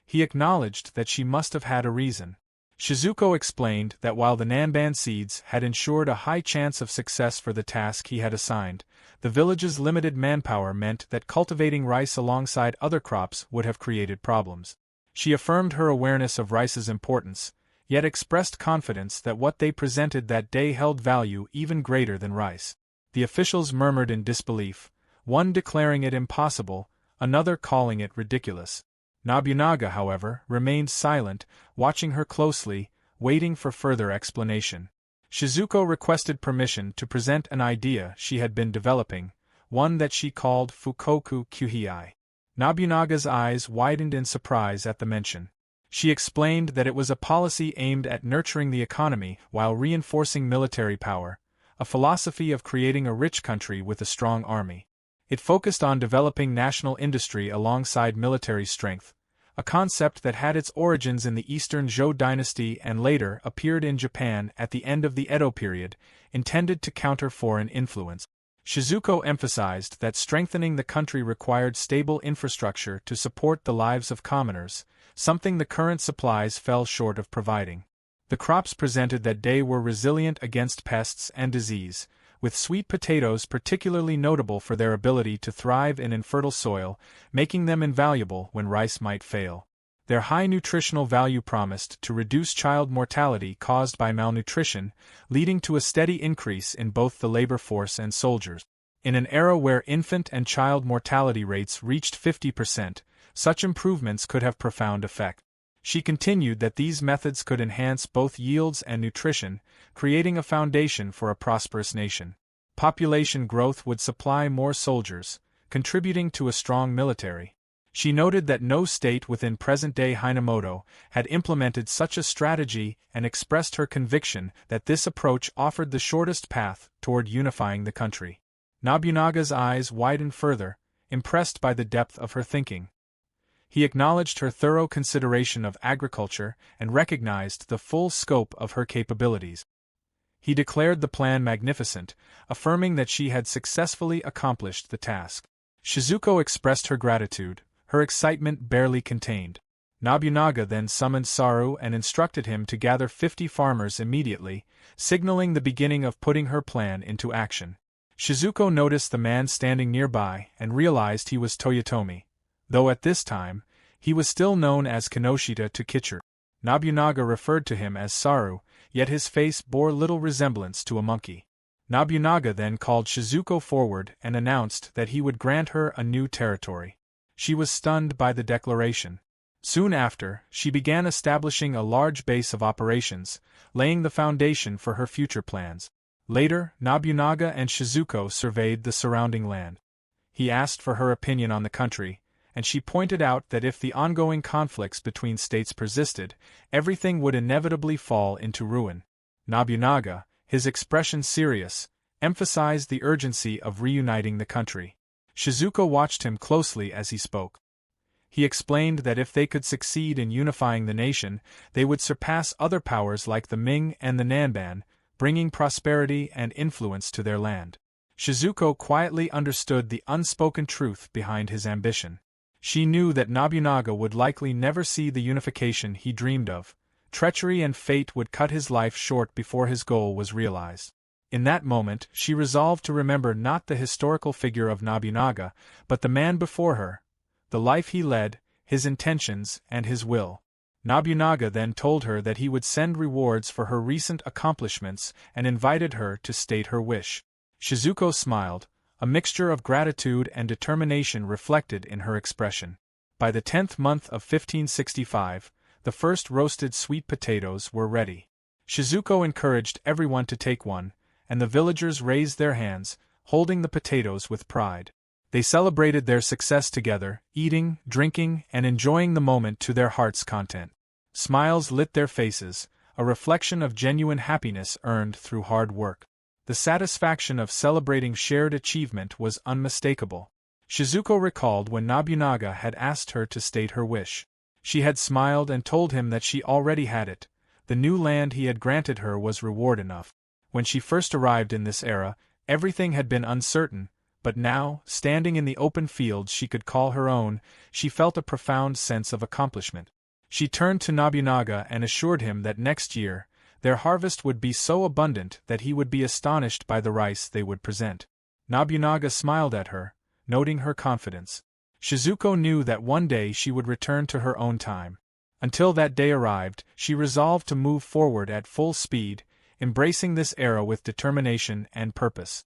He acknowledged that she must have had a reason. Shizuko explained that while the Nanban seeds had ensured a high chance of success for the task he had assigned, the village's limited manpower meant that cultivating rice alongside other crops would have created problems. She affirmed her awareness of rice's importance, yet expressed confidence that what they presented that day held value even greater than rice. The officials murmured in disbelief, one declaring it impossible, another calling it ridiculous. Nobunaga, however, remained silent, watching her closely, waiting for further explanation. Shizuko requested permission to present an idea she had been developing, one that she called Fukoku Kyuhei. Nobunaga's eyes widened in surprise at the mention. She explained that it was a policy aimed at nurturing the economy while reinforcing military power, a philosophy of creating a rich country with a strong army. It focused on developing national industry alongside military strength, a concept that had its origins in the Eastern Zhou dynasty and later appeared in Japan at the end of the Edo period, intended to counter foreign influence. Shizuko emphasized that strengthening the country required stable infrastructure to support the lives of commoners, something the current supplies fell short of providing. The crops presented that day were resilient against pests and disease, with sweet potatoes particularly notable for their ability to thrive in infertile soil, making them invaluable when rice might fail. Their high nutritional value promised to reduce child mortality caused by malnutrition, leading to a steady increase in both the labor force and soldiers. In an era where infant and child mortality rates reached 50%, such improvements could have profound effect. She continued that these methods could enhance both yields and nutrition, creating a foundation for a prosperous nation. Population growth would supply more soldiers, contributing to a strong military. She noted that no state within present-day Hinamoto had implemented such a strategy and expressed her conviction that this approach offered the shortest path toward unifying the country. Nobunaga's eyes widened further, impressed by the depth of her thinking. He acknowledged her thorough consideration of agriculture and recognized the full scope of her capabilities. He declared the plan magnificent, affirming that she had successfully accomplished the task. Shizuko expressed her gratitude, her excitement barely contained. Nobunaga then summoned Saru and instructed him to gather 50 farmers immediately, signaling the beginning of putting her plan into action. Shizuko noticed the man standing nearby and realized he was Toyotomi, though at this time, he was still known as Kinoshita to Kichir. Nobunaga referred to him as Saru, yet his face bore little resemblance to a monkey. Nobunaga then called Shizuko forward and announced that he would grant her a new territory. She was stunned by the declaration. Soon after, she began establishing a large base of operations, laying the foundation for her future plans. Later, Nobunaga and Shizuko surveyed the surrounding land. He asked for her opinion on the country, and she pointed out that if the ongoing conflicts between states persisted, everything would inevitably fall into ruin. Nobunaga, his expression serious, emphasized the urgency of reuniting the country. Shizuko watched him closely as he spoke. He explained that if they could succeed in unifying the nation, they would surpass other powers like the Ming and the Nanban, bringing prosperity and influence to their land. Shizuko quietly understood the unspoken truth behind his ambition. She knew that Nobunaga would likely never see the unification he dreamed of. Treachery and fate would cut his life short before his goal was realized. In that moment, she resolved to remember not the historical figure of Nobunaga, but the man before her, the life he led, his intentions, and his will. Nobunaga then told her that he would send rewards for her recent accomplishments and invited her to state her wish. Shizuko smiled, a mixture of gratitude and determination reflected in her expression. By the 10th month of 1565, the first roasted sweet potatoes were ready. Shizuko encouraged everyone to take one, and the villagers raised their hands, holding the potatoes with pride. They celebrated their success together, eating, drinking, and enjoying the moment to their heart's content. Smiles lit their faces, a reflection of genuine happiness earned through hard work. The satisfaction of celebrating shared achievement was unmistakable. Shizuko recalled when Nobunaga had asked her to state her wish. She had smiled and told him that she already had it. The new land he had granted her was reward enough. When she first arrived in this era, everything had been uncertain, but now, standing in the open fields she could call her own, she felt a profound sense of accomplishment. She turned to Nobunaga and assured him that next year, their harvest would be so abundant that he would be astonished by the rice they would present. Nobunaga smiled at her, noting her confidence. Shizuko knew that one day she would return to her own time. Until that day arrived, she resolved to move forward at full speed, embracing this era with determination and purpose.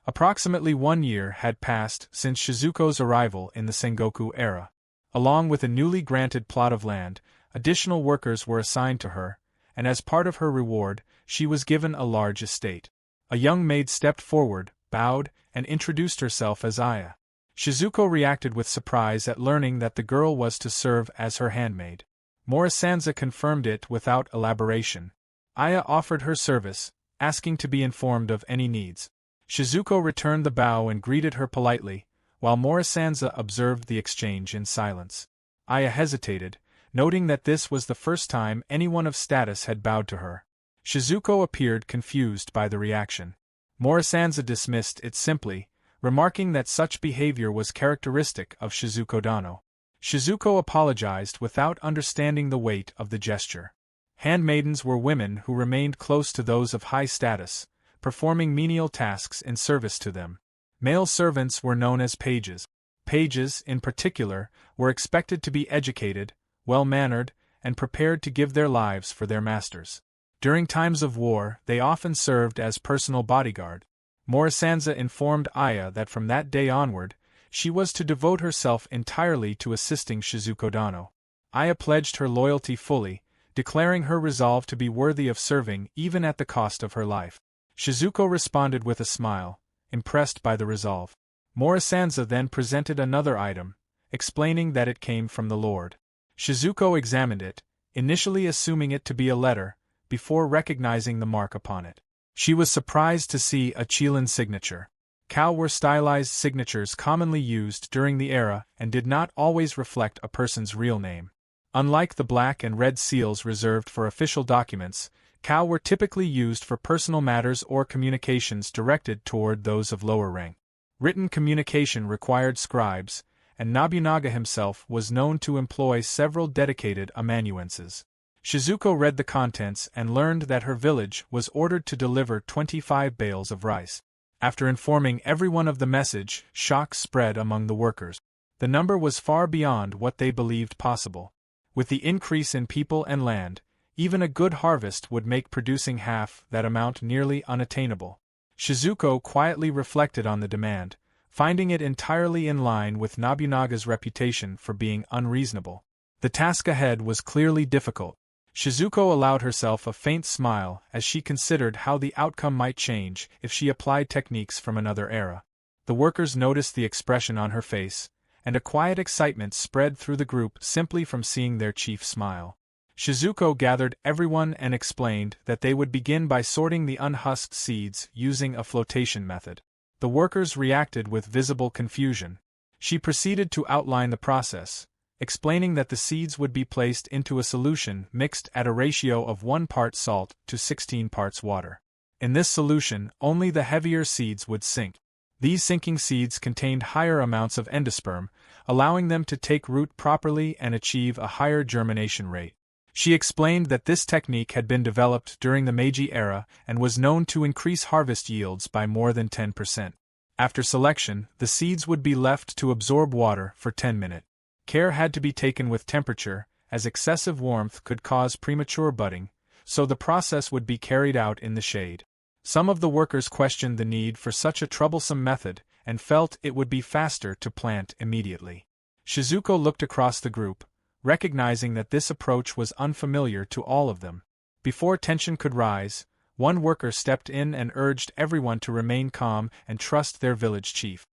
Approximately 1 year had passed since Shizuko's arrival in the Sengoku era. Along with a newly granted plot of land, additional workers were assigned to her, and as part of her reward, she was given a large estate. A young maid stepped forward, bowed, and introduced herself as Aya. Shizuko reacted with surprise at learning that the girl was to serve as her handmaid. Morisanza confirmed it without elaboration. Aya offered her service, asking to be informed of any needs. Shizuko returned the bow and greeted her politely, while Morisanza observed the exchange in silence. Aya hesitated, noting that this was the first time anyone of status had bowed to her. Shizuko appeared confused by the reaction. Morisanza dismissed it simply, remarking that such behavior was characteristic of Shizuko Dano. Shizuko apologized without understanding the weight of the gesture. Handmaidens were women who remained close to those of high status, performing menial tasks in service to them. Male servants were known as pages. Pages, in particular, were expected to be educated, well-mannered, and prepared to give their lives for their masters. During times of war, they often served as personal bodyguard. Morisanza informed Aya that from that day onward, she was to devote herself entirely to assisting Shizuko Dano. Aya pledged her loyalty fully, declaring her resolve to be worthy of serving even at the cost of her life. Shizuko responded with a smile, impressed by the resolve. Morisanza then presented another item, explaining that it came from the Lord. Shizuko examined it, initially assuming it to be a letter, before recognizing the mark upon it. She was surprised to see a Chilan signature. Kao were stylized signatures commonly used during the era and did not always reflect a person's real name. Unlike the black and red seals reserved for official documents, Kao were typically used for personal matters or communications directed toward those of lower rank. Written communication required scribes, and Nobunaga himself was known to employ several dedicated amanuenses. Shizuko read the contents and learned that her village was ordered to deliver 25 bales of rice. After informing everyone of the message, shock spread among the workers. The number was far beyond what they believed possible. With the increase in people and land, even a good harvest would make producing half that amount nearly unattainable. Shizuko quietly reflected on the demand, finding it entirely in line with Nobunaga's reputation for being unreasonable. The task ahead was clearly difficult. Shizuko allowed herself a faint smile as she considered how the outcome might change if she applied techniques from another era. The workers noticed the expression on her face, and a quiet excitement spread through the group simply from seeing their chief smile. Shizuko gathered everyone and explained that they would begin by sorting the unhusked seeds using a flotation method. The workers reacted with visible confusion. She proceeded to outline the process, explaining that the seeds would be placed into a solution mixed at a ratio of 1 part salt to 16 parts water. In this solution, only the heavier seeds would sink. These sinking seeds contained higher amounts of endosperm, allowing them to take root properly and achieve a higher germination rate. She explained that this technique had been developed during the Meiji era and was known to increase harvest yields by more than 10%. After selection, the seeds would be left to absorb water for 10 minutes. Care had to be taken with temperature, as excessive warmth could cause premature budding, so the process would be carried out in the shade. Some of the workers questioned the need for such a troublesome method and felt it would be faster to plant immediately. Shizuko looked across the group, recognizing that this approach was unfamiliar to all of them. Before tension could rise, one worker stepped in and urged everyone to remain calm and trust their village chief.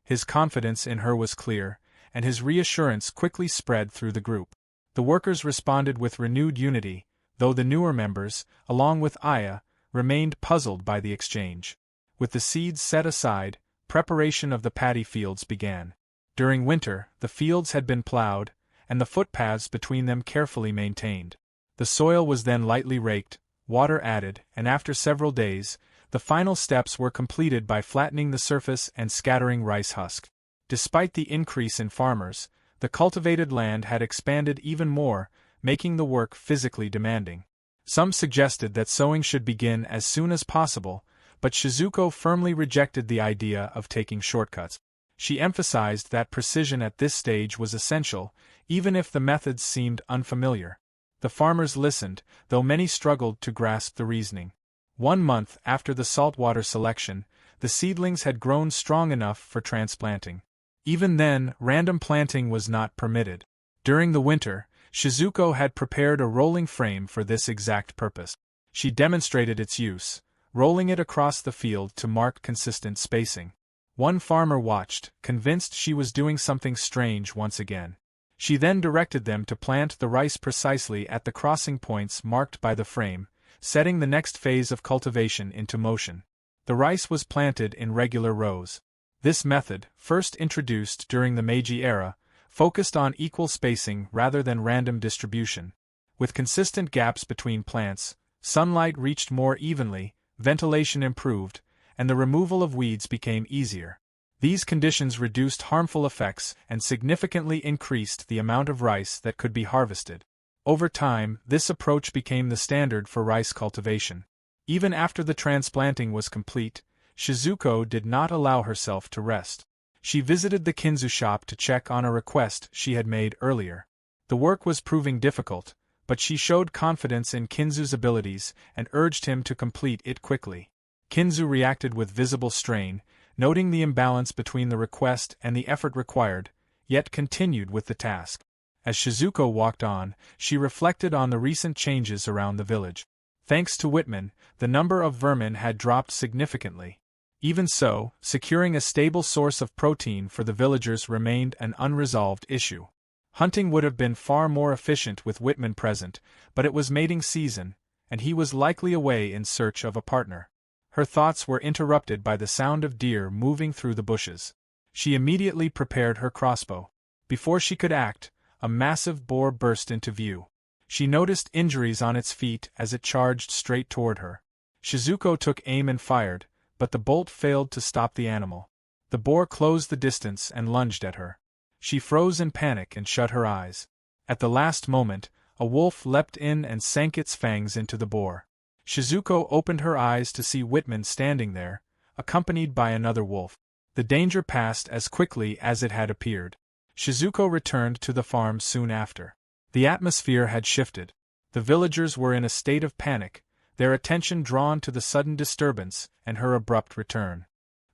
His confidence in her was clear, and his reassurance quickly spread through the group. The workers responded with renewed unity, though the newer members, along with Aya, remained puzzled by the exchange. With the seeds set aside, preparation of the paddy fields began. During winter, the fields had been plowed, and the footpaths between them carefully maintained. The soil was then lightly raked, water added, and after several days, the final steps were completed by flattening the surface and scattering rice husk. Despite the increase in farmers, the cultivated land had expanded even more, making the work physically demanding. Some suggested that sowing should begin as soon as possible, but Shizuko firmly rejected the idea of taking shortcuts. She emphasized that precision at this stage was essential, even if the methods seemed unfamiliar. The farmers listened, though many struggled to grasp the reasoning. 1 month after the saltwater selection, the seedlings had grown strong enough for transplanting. Even then, random planting was not permitted. During the winter, Shizuko had prepared a rolling frame for this exact purpose. She demonstrated its use, rolling it across the field to mark consistent spacing. One farmer watched, convinced she was doing something strange once again. She then directed them to plant the rice precisely at the crossing points marked by the frame, setting the next phase of cultivation into motion. The rice was planted in regular rows. This method, first introduced during the Meiji era, focused on equal spacing rather than random distribution. With consistent gaps between plants, sunlight reached more evenly, ventilation improved, and the removal of weeds became easier. These conditions reduced harmful effects and significantly increased the amount of rice that could be harvested. Over time, this approach became the standard for rice cultivation. Even after the transplanting was complete, Shizuko did not allow herself to rest. She visited the Kinzu shop to check on a request she had made earlier. The work was proving difficult, but she showed confidence in Kinzu's abilities and urged him to complete it quickly. Kinzu reacted with visible strain, noting the imbalance between the request and the effort required, yet continued with the task. As Shizuko walked on, she reflected on the recent changes around the village. Thanks to Whitman, the number of vermin had dropped significantly. Even so, securing a stable source of protein for the villagers remained an unresolved issue. Hunting would have been far more efficient with Whitman present, but it was mating season, and he was likely away in search of a partner. Her thoughts were interrupted by the sound of deer moving through the bushes. She immediately prepared her crossbow. Before she could act, a massive boar burst into view. She noticed injuries on its feet as it charged straight toward her. Shizuko took aim and fired, but the bolt failed to stop the animal. The boar closed the distance and lunged at her. She froze in panic and shut her eyes. At the last moment, a wolf leapt in and sank its fangs into the boar. Shizuko opened her eyes to see Whitman standing there, accompanied by another wolf. The danger passed as quickly as it had appeared. Shizuko returned to the farm soon after. The atmosphere had shifted. The villagers were in a state of panic, their attention drawn to the sudden disturbance and her abrupt return.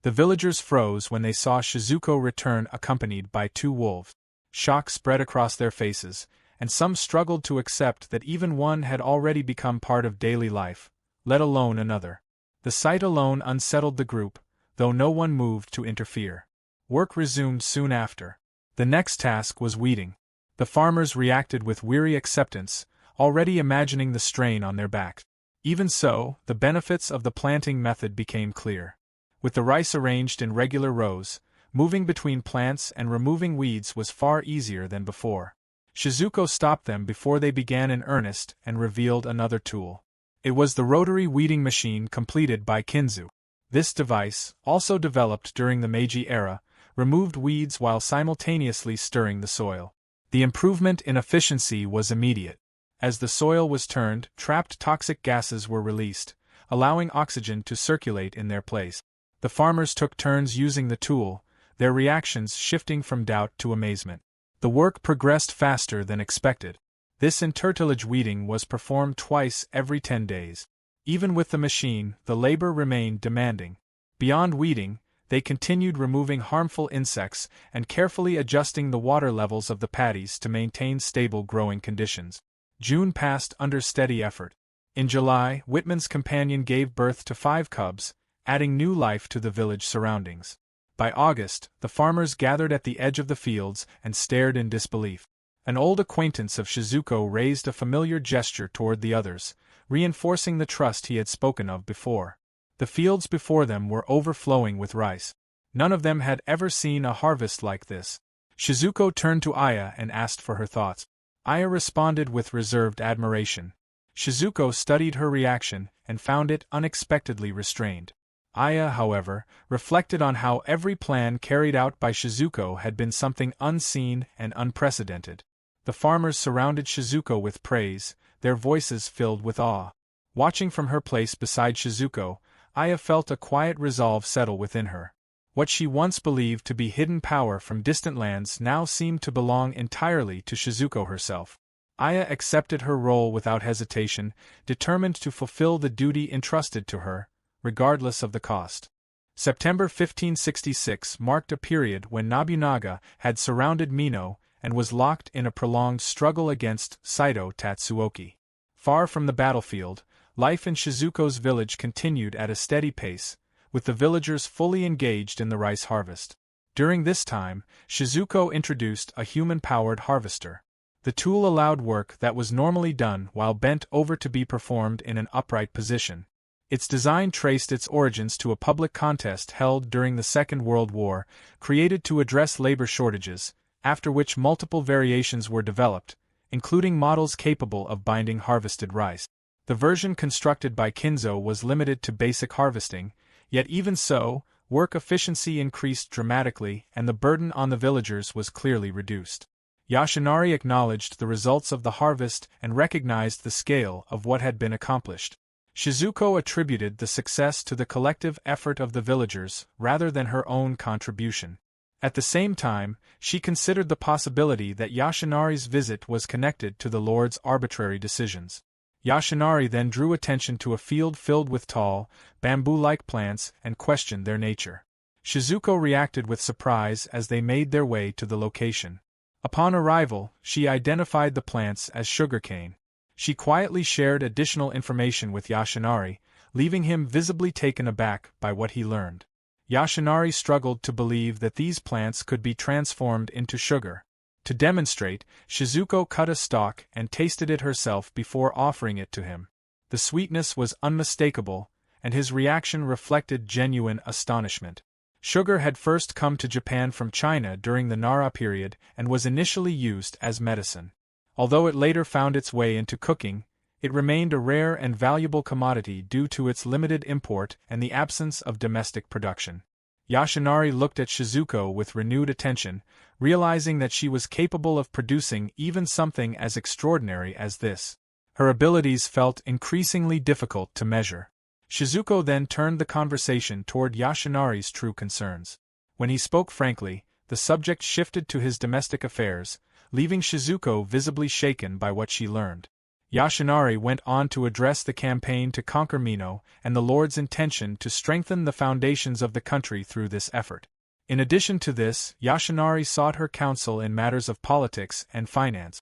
The villagers froze when they saw Shizuko return accompanied by 2 wolves. Shock spread across their faces, and some struggled to accept that even one had already become part of daily life, let alone another. The sight alone unsettled the group, though no one moved to interfere. Work resumed soon after. The next task was weeding. The farmers reacted with weary acceptance, already imagining the strain on their backs. Even so, the benefits of the planting method became clear. With the rice arranged in regular rows, moving between plants and removing weeds was far easier than before. Shizuko stopped them before they began in earnest and revealed another tool. It was the rotary weeding machine completed by Kinzu. This device, also developed during the Meiji era, removed weeds while simultaneously stirring the soil. The improvement in efficiency was immediate. As the soil was turned, trapped toxic gases were released, allowing oxygen to circulate in their place. The farmers took turns using the tool, their reactions shifting from doubt to amazement. The work progressed faster than expected. This intertillage weeding was performed twice every 10 days. Even with the machine, the labor remained demanding. Beyond weeding, they continued removing harmful insects and carefully adjusting the water levels of the paddies to maintain stable growing conditions. June passed under steady effort. In July, Whitman's companion gave birth to 5 cubs, adding new life to the village surroundings. By August, the farmers gathered at the edge of the fields and stared in disbelief. An old acquaintance of Shizuko raised a familiar gesture toward the others, reinforcing the trust he had spoken of before. The fields before them were overflowing with rice. None of them had ever seen a harvest like this. Shizuko turned to Aya and asked for her thoughts. Aya responded with reserved admiration. Shizuko studied her reaction and found it unexpectedly restrained. Aya, however, reflected on how every plan carried out by Shizuko had been something unseen and unprecedented. The farmers surrounded Shizuko with praise, their voices filled with awe. Watching from her place beside Shizuko, Aya felt a quiet resolve settle within her. What she once believed to be hidden power from distant lands now seemed to belong entirely to Shizuko herself. Aya accepted her role without hesitation, determined to fulfill the duty entrusted to her, regardless of the cost. September 1566 marked a period when Nobunaga had surrounded Mino and was locked in a prolonged struggle against Saito Tatsuoki. Far from the battlefield, life in Shizuko's village continued at a steady pace, with the villagers fully engaged in the rice harvest. During this time, Shizuko introduced a human-powered harvester. The tool allowed work that was normally done while bent over to be performed in an upright position. Its design traced its origins to a public contest held during the Second World War, created to address labor shortages, after which multiple variations were developed, including models capable of binding harvested rice. The version constructed by Kinzo was limited to basic harvesting, yet even so, work efficiency increased dramatically and the burden on the villagers was clearly reduced. Yoshinari acknowledged the results of the harvest and recognized the scale of what had been accomplished. Shizuko attributed the success to the collective effort of the villagers rather than her own contribution. At the same time, she considered the possibility that Yoshinari's visit was connected to the Lord's arbitrary decisions. Yoshinari then drew attention to a field filled with tall, bamboo-like plants and questioned their nature. Shizuko reacted with surprise as they made their way to the location. Upon arrival, she identified the plants as sugarcane. She quietly shared additional information with Yoshinari, leaving him visibly taken aback by what he learned. Yoshinari struggled to believe that these plants could be transformed into sugar. To demonstrate, Shizuko cut a stalk and tasted it herself before offering it to him. The sweetness was unmistakable, and his reaction reflected genuine astonishment. Sugar had first come to Japan from China during the Nara period and was initially used as medicine. Although it later found its way into cooking, it remained a rare and valuable commodity due to its limited import and the absence of domestic production. Yoshinari looked at Shizuko with renewed attention, realizing that she was capable of producing even something as extraordinary as this. Her abilities felt increasingly difficult to measure. Shizuko then turned the conversation toward Yoshinari's true concerns. When he spoke frankly, the subject shifted to his domestic affairs, leaving Shizuko visibly shaken by what she learned. Yoshinari went on to address the campaign to conquer Mino and the Lord's intention to strengthen the foundations of the country through this effort. In addition to this, Yoshinari sought her counsel in matters of politics and finance.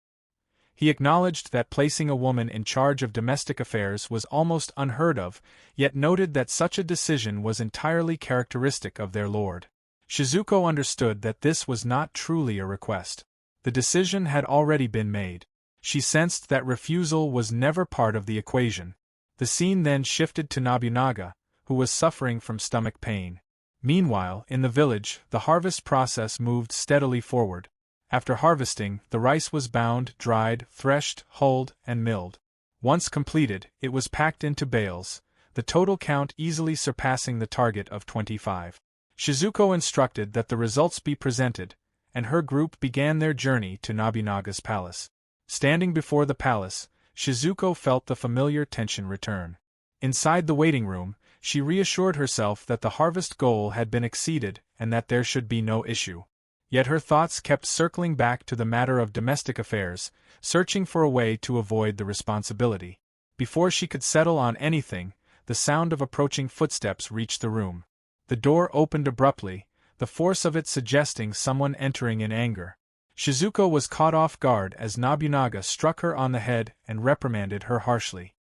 He acknowledged that placing a woman in charge of domestic affairs was almost unheard of, yet noted that such a decision was entirely characteristic of their lord. Shizuko understood that this was not truly a request. The decision had already been made. She sensed that refusal was never part of the equation. The scene then shifted to Nobunaga, who was suffering from stomach pain. Meanwhile, in the village, the harvest process moved steadily forward. After harvesting, the rice was bound, dried, threshed, hulled, and milled. Once completed, it was packed into bales, the total count easily surpassing the target of 25. Shizuko instructed that the results be presented, and her group began their journey to Nobunaga's palace. Standing before the palace, Shizuko felt the familiar tension return. Inside the waiting room, she reassured herself that the harvest goal had been exceeded and that there should be no issue. Yet her thoughts kept circling back to the matter of domestic affairs, searching for a way to avoid the responsibility. Before she could settle on anything, the sound of approaching footsteps reached the room. The door opened abruptly, the force of it suggesting someone entering in anger. Shizuko was caught off guard as Nobunaga struck her on the head and reprimanded her harshly.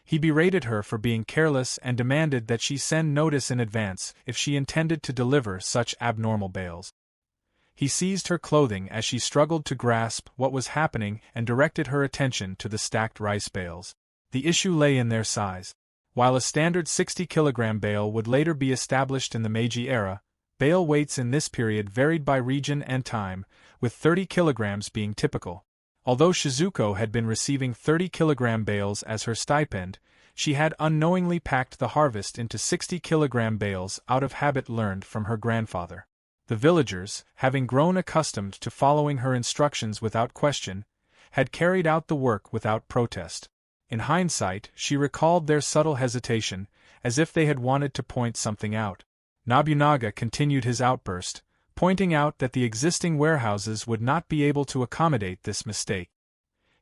He berated her for being careless and demanded that she send notice in advance if she intended to deliver such abnormal bales. He seized her clothing as she struggled to grasp what was happening and directed her attention to the stacked rice bales. The issue lay in their size. While a standard 60-kilogram bale would later be established in the Meiji era, bale weights in this period varied by region and time, with 30 kilograms being typical. Although Shizuko had been receiving 30-kilogram bales as her stipend, she had unknowingly packed the harvest into 60-kilogram bales out of habit learned from her grandfather. The villagers, having grown accustomed to following her instructions without question, had carried out the work without protest. In hindsight, she recalled their subtle hesitation, as if they had wanted to point something out. Nobunaga continued his outburst, pointing out that the existing warehouses would not be able to accommodate this mistake.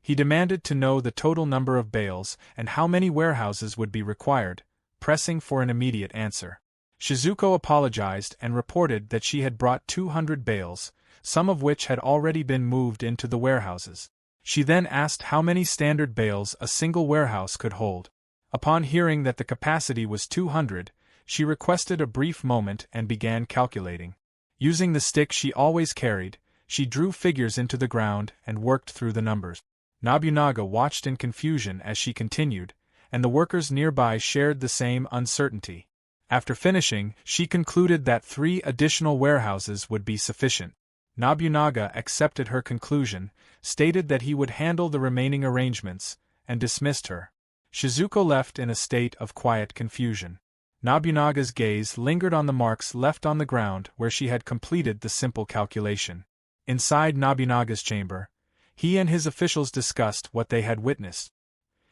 He demanded to know the total number of bales and how many warehouses would be required, pressing for an immediate answer. Shizuko apologized and reported that she had brought 200 bales, some of which had already been moved into the warehouses. She then asked how many standard bales a single warehouse could hold. Upon hearing that the capacity was 200, she requested a brief moment and began calculating. Using the stick she always carried, she drew figures into the ground and worked through the numbers. Nobunaga watched in confusion as she continued, and the workers nearby shared the same uncertainty. After finishing, she concluded that 3 additional warehouses would be sufficient. Nobunaga accepted her conclusion, stated that he would handle the remaining arrangements, and dismissed her. Shizuko left in a state of quiet confusion. Nobunaga's gaze lingered on the marks left on the ground where she had completed the simple calculation. Inside Nobunaga's chamber, he and his officials discussed what they had witnessed.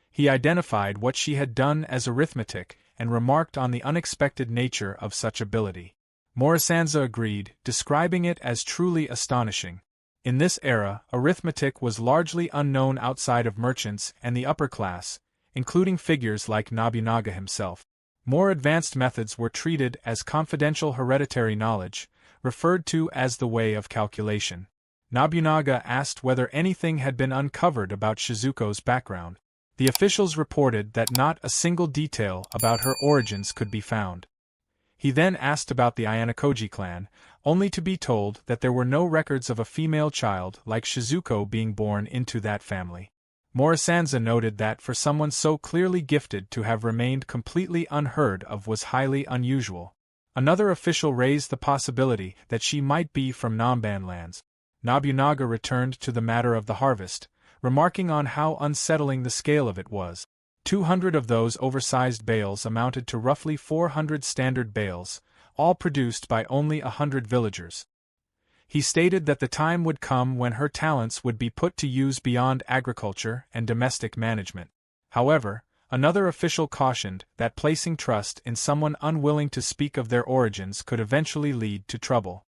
He identified what she had done as arithmetic and remarked on the unexpected nature of such ability. Morisanza agreed, describing it as truly astonishing. In this era, arithmetic was largely unknown outside of merchants and the upper class, including figures like Nobunaga himself. More advanced methods were treated as confidential hereditary knowledge, referred to as the way of calculation. Nobunaga asked whether anything had been uncovered about Shizuko's background. The officials reported that not a single detail about her origins could be found. He then asked about the Ayanokoji clan, only to be told that there were no records of a female child like Shizuko being born into that family. Morisanza noted that for someone so clearly gifted to have remained completely unheard of was highly unusual. Another official raised the possibility that she might be from Namban lands. Nobunaga returned to the matter of the harvest, remarking on how unsettling the scale of it was. 200 of those oversized bales amounted to roughly 400 standard bales, all produced by only 100 villagers. He stated that the time would come when her talents would be put to use beyond agriculture and domestic management. However, another official cautioned that placing trust in someone unwilling to speak of their origins could eventually lead to trouble.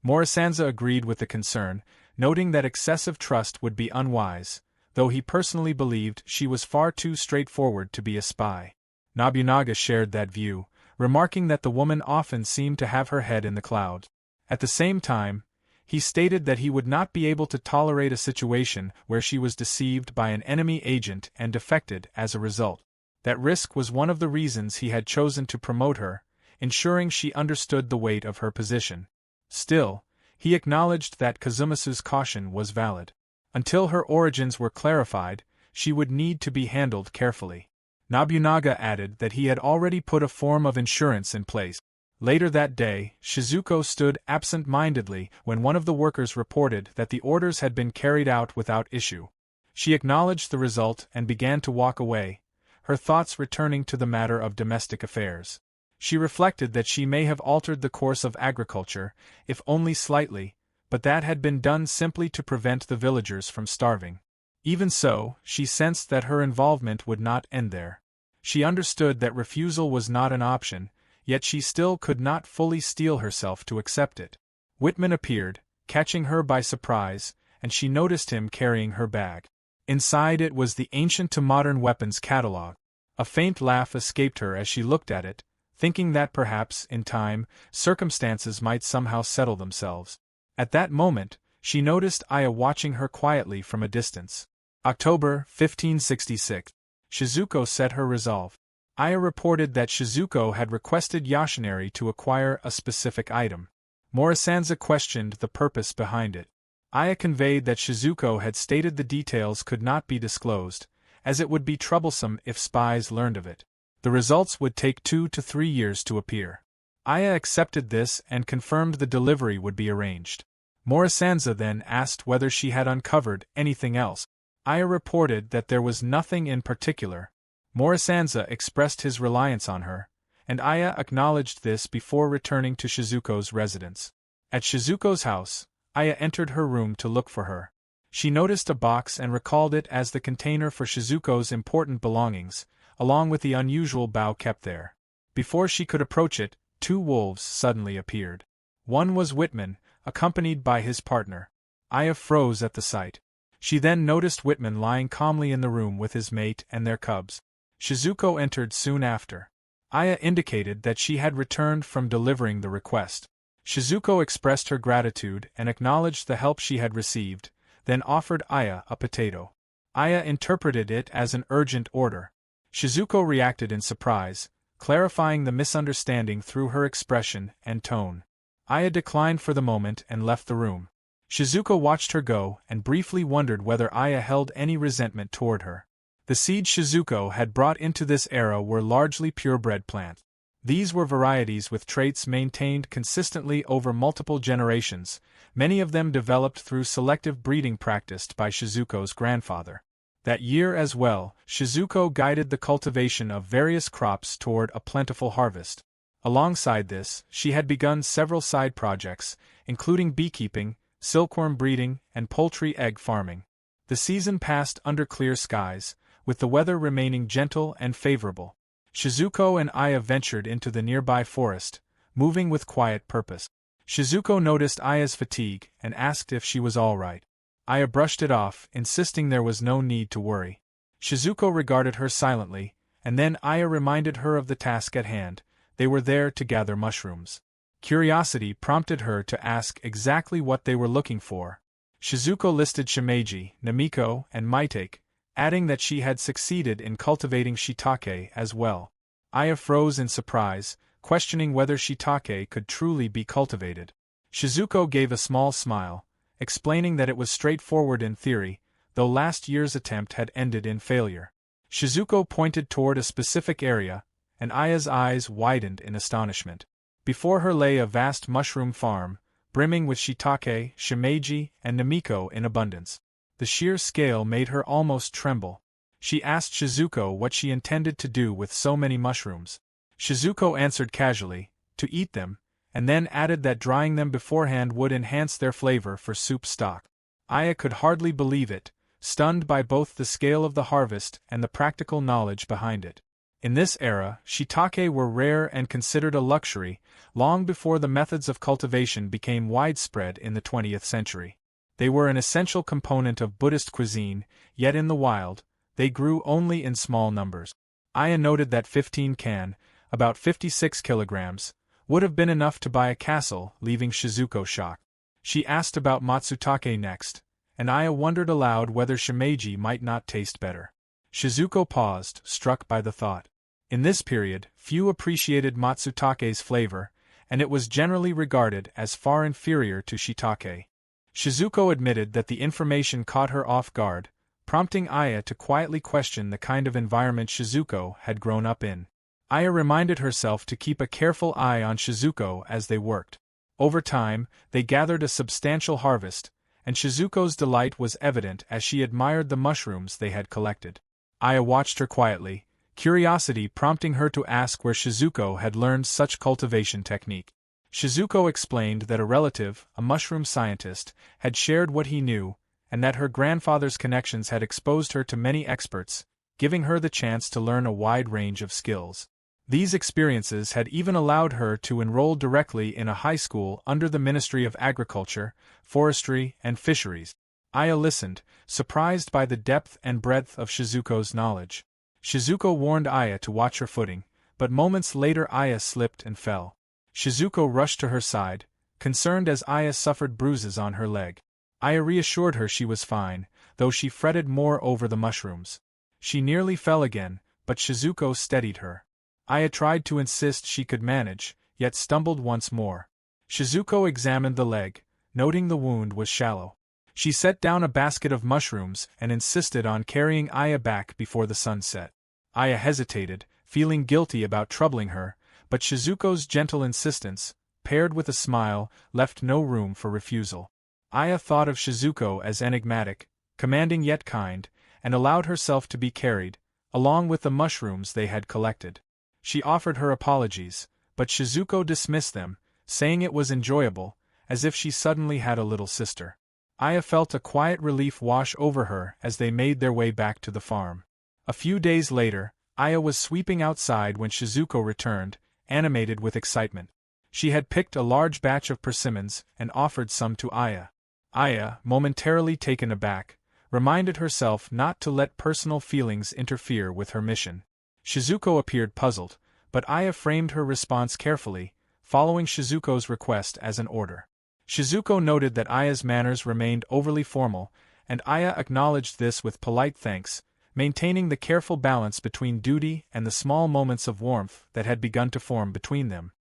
Morisanza agreed with the concern, noting that excessive trust would be unwise, though he personally believed she was far too straightforward to be a spy. Nobunaga shared that view, remarking that the woman often seemed to have her head in the clouds. At the same time, he stated that he would not be able to tolerate a situation where she was deceived by an enemy agent and defected as a result. That risk was one of the reasons he had chosen to promote her, ensuring she understood the weight of her position. Still, he acknowledged that Kazumasu's caution was valid. Until her origins were clarified, she would need to be handled carefully. Nobunaga added that he had already put a form of insurance in place. Later that day, Shizuko stood absent-mindedly when one of the workers reported that the orders had been carried out without issue. She acknowledged the result and began to walk away, her thoughts returning to the matter of domestic affairs. She reflected that she may have altered the course of agriculture, if only slightly, but that had been done simply to prevent the villagers from starving. Even so, she sensed that her involvement would not end there. She understood that refusal was not an option, yet she still could not fully steel herself to accept it. Whitman appeared, catching her by surprise, and she noticed him carrying her bag. Inside it was the ancient to modern weapons catalog. A faint laugh escaped her as she looked at it, thinking that perhaps, in time, circumstances might somehow settle themselves. At that moment, she noticed Aya watching her quietly from a distance. October 1566. Shizuko set her resolve. Aya reported that Shizuko had requested Yoshinari to acquire a specific item. Morisanza questioned the purpose behind it. Aya conveyed that Shizuko had stated the details could not be disclosed, as it would be troublesome if spies learned of it. The results would take 2 to 3 years to appear. Aya accepted this and confirmed the delivery would be arranged. Morisanza then asked whether she had uncovered anything else. Aya reported that there was nothing in particular. Morisanza expressed his reliance on her, and Aya acknowledged this before returning to Shizuko's residence. At Shizuko's house, Aya entered her room to look for her. She noticed a box and recalled it as the container for Shizuko's important belongings, along with the unusual bow kept there. Before she could approach it, 2 wolves suddenly appeared. One was Whitman, accompanied by his partner. Aya froze at the sight. She then noticed Whitman lying calmly in the room with his mate and their cubs. Shizuko entered soon after. Aya indicated that she had returned from delivering the request. Shizuko expressed her gratitude and acknowledged the help she had received, then offered Aya a potato. Aya interpreted it as an urgent order. Shizuko reacted in surprise, clarifying the misunderstanding through her expression and tone. Aya declined for the moment and left the room. Shizuko watched her go and briefly wondered whether Aya held any resentment toward her. The seeds Shizuko had brought into this era were largely purebred plants. These were varieties with traits maintained consistently over multiple generations, many of them developed through selective breeding practiced by Shizuko's grandfather. That year as well, Shizuko guided the cultivation of various crops toward a plentiful harvest. Alongside this, she had begun several side projects, including beekeeping, silkworm breeding, and poultry egg farming. The season passed under clear skies, with the weather remaining gentle and favorable. Shizuko and Aya ventured into the nearby forest, moving with quiet purpose. Shizuko noticed Aya's fatigue and asked if she was all right. Aya brushed it off, insisting there was no need to worry. Shizuko regarded her silently, and then Aya reminded her of the task at hand. They were there to gather mushrooms. Curiosity prompted her to ask exactly what they were looking for. Shizuko listed shimeji, namiko, and maitake, adding that she had succeeded in cultivating shiitake as well. Aya froze in surprise, questioning whether shiitake could truly be cultivated. Shizuko gave a small smile, explaining that it was straightforward in theory, though last year's attempt had ended in failure. Shizuko pointed toward a specific area, and Aya's eyes widened in astonishment. Before her lay a vast mushroom farm, brimming with shiitake, shimeji, and namiko in abundance. The sheer scale made her almost tremble. She asked Shizuko what she intended to do with so many mushrooms. Shizuko answered casually, to eat them, and then added that drying them beforehand would enhance their flavor for soup stock. Aya could hardly believe it, stunned by both the scale of the harvest and the practical knowledge behind it. In this era, shiitake were rare and considered a luxury, long before the methods of cultivation became widespread in the 20th century. They were an essential component of Buddhist cuisine, yet in the wild, they grew only in small numbers. Aya noted that 15 can, about 56 kilograms, would have been enough to buy a castle, leaving Shizuko shocked. She asked about matsutake next, and Aya wondered aloud whether shimeji might not taste better. Shizuko paused, struck by the thought. In this period, few appreciated matsutake's flavor, and it was generally regarded as far inferior to shiitake. Shizuko admitted that the information caught her off guard, prompting Aya to quietly question the kind of environment Shizuko had grown up in. Aya reminded herself to keep a careful eye on Shizuko as they worked. Over time, they gathered a substantial harvest, and Shizuko's delight was evident as she admired the mushrooms they had collected. Aya watched her quietly, curiosity prompting her to ask where Shizuko had learned such cultivation technique. Shizuko explained that a relative, a mushroom scientist, had shared what he knew, and that her grandfather's connections had exposed her to many experts, giving her the chance to learn a wide range of skills. These experiences had even allowed her to enroll directly in a high school under the Ministry of Agriculture, Forestry, and Fisheries. Aya listened, surprised by the depth and breadth of Shizuko's knowledge. Shizuko warned Aya to watch her footing, but moments later Aya slipped and fell. Shizuko rushed to her side, concerned as Aya suffered bruises on her leg. Aya reassured her she was fine, though she fretted more over the mushrooms. She nearly fell again, but Shizuko steadied her. Aya tried to insist she could manage, yet stumbled once more. Shizuko examined the leg, noting the wound was shallow. She set down a basket of mushrooms and insisted on carrying Aya back before the sun set. Aya hesitated, feeling guilty about troubling her, but Shizuko's gentle insistence, paired with a smile, left no room for refusal. Aya thought of Shizuko as enigmatic, commanding yet kind, and allowed herself to be carried, along with the mushrooms they had collected. She offered her apologies, but Shizuko dismissed them, saying it was enjoyable, as if she suddenly had a little sister. Aya felt a quiet relief wash over her as they made their way back to the farm. A few days later, Aya was sweeping outside when Shizuko returned, animated with excitement. She had picked a large batch of persimmons and offered some to Aya. Aya, momentarily taken aback, reminded herself not to let personal feelings interfere with her mission. Shizuko appeared puzzled, but Aya framed her response carefully, following Shizuko's request as an order. Shizuko noted that Aya's manners remained overly formal, and Aya acknowledged this with polite thanks, maintaining the careful balance between duty and the small moments of warmth that had begun to form between them.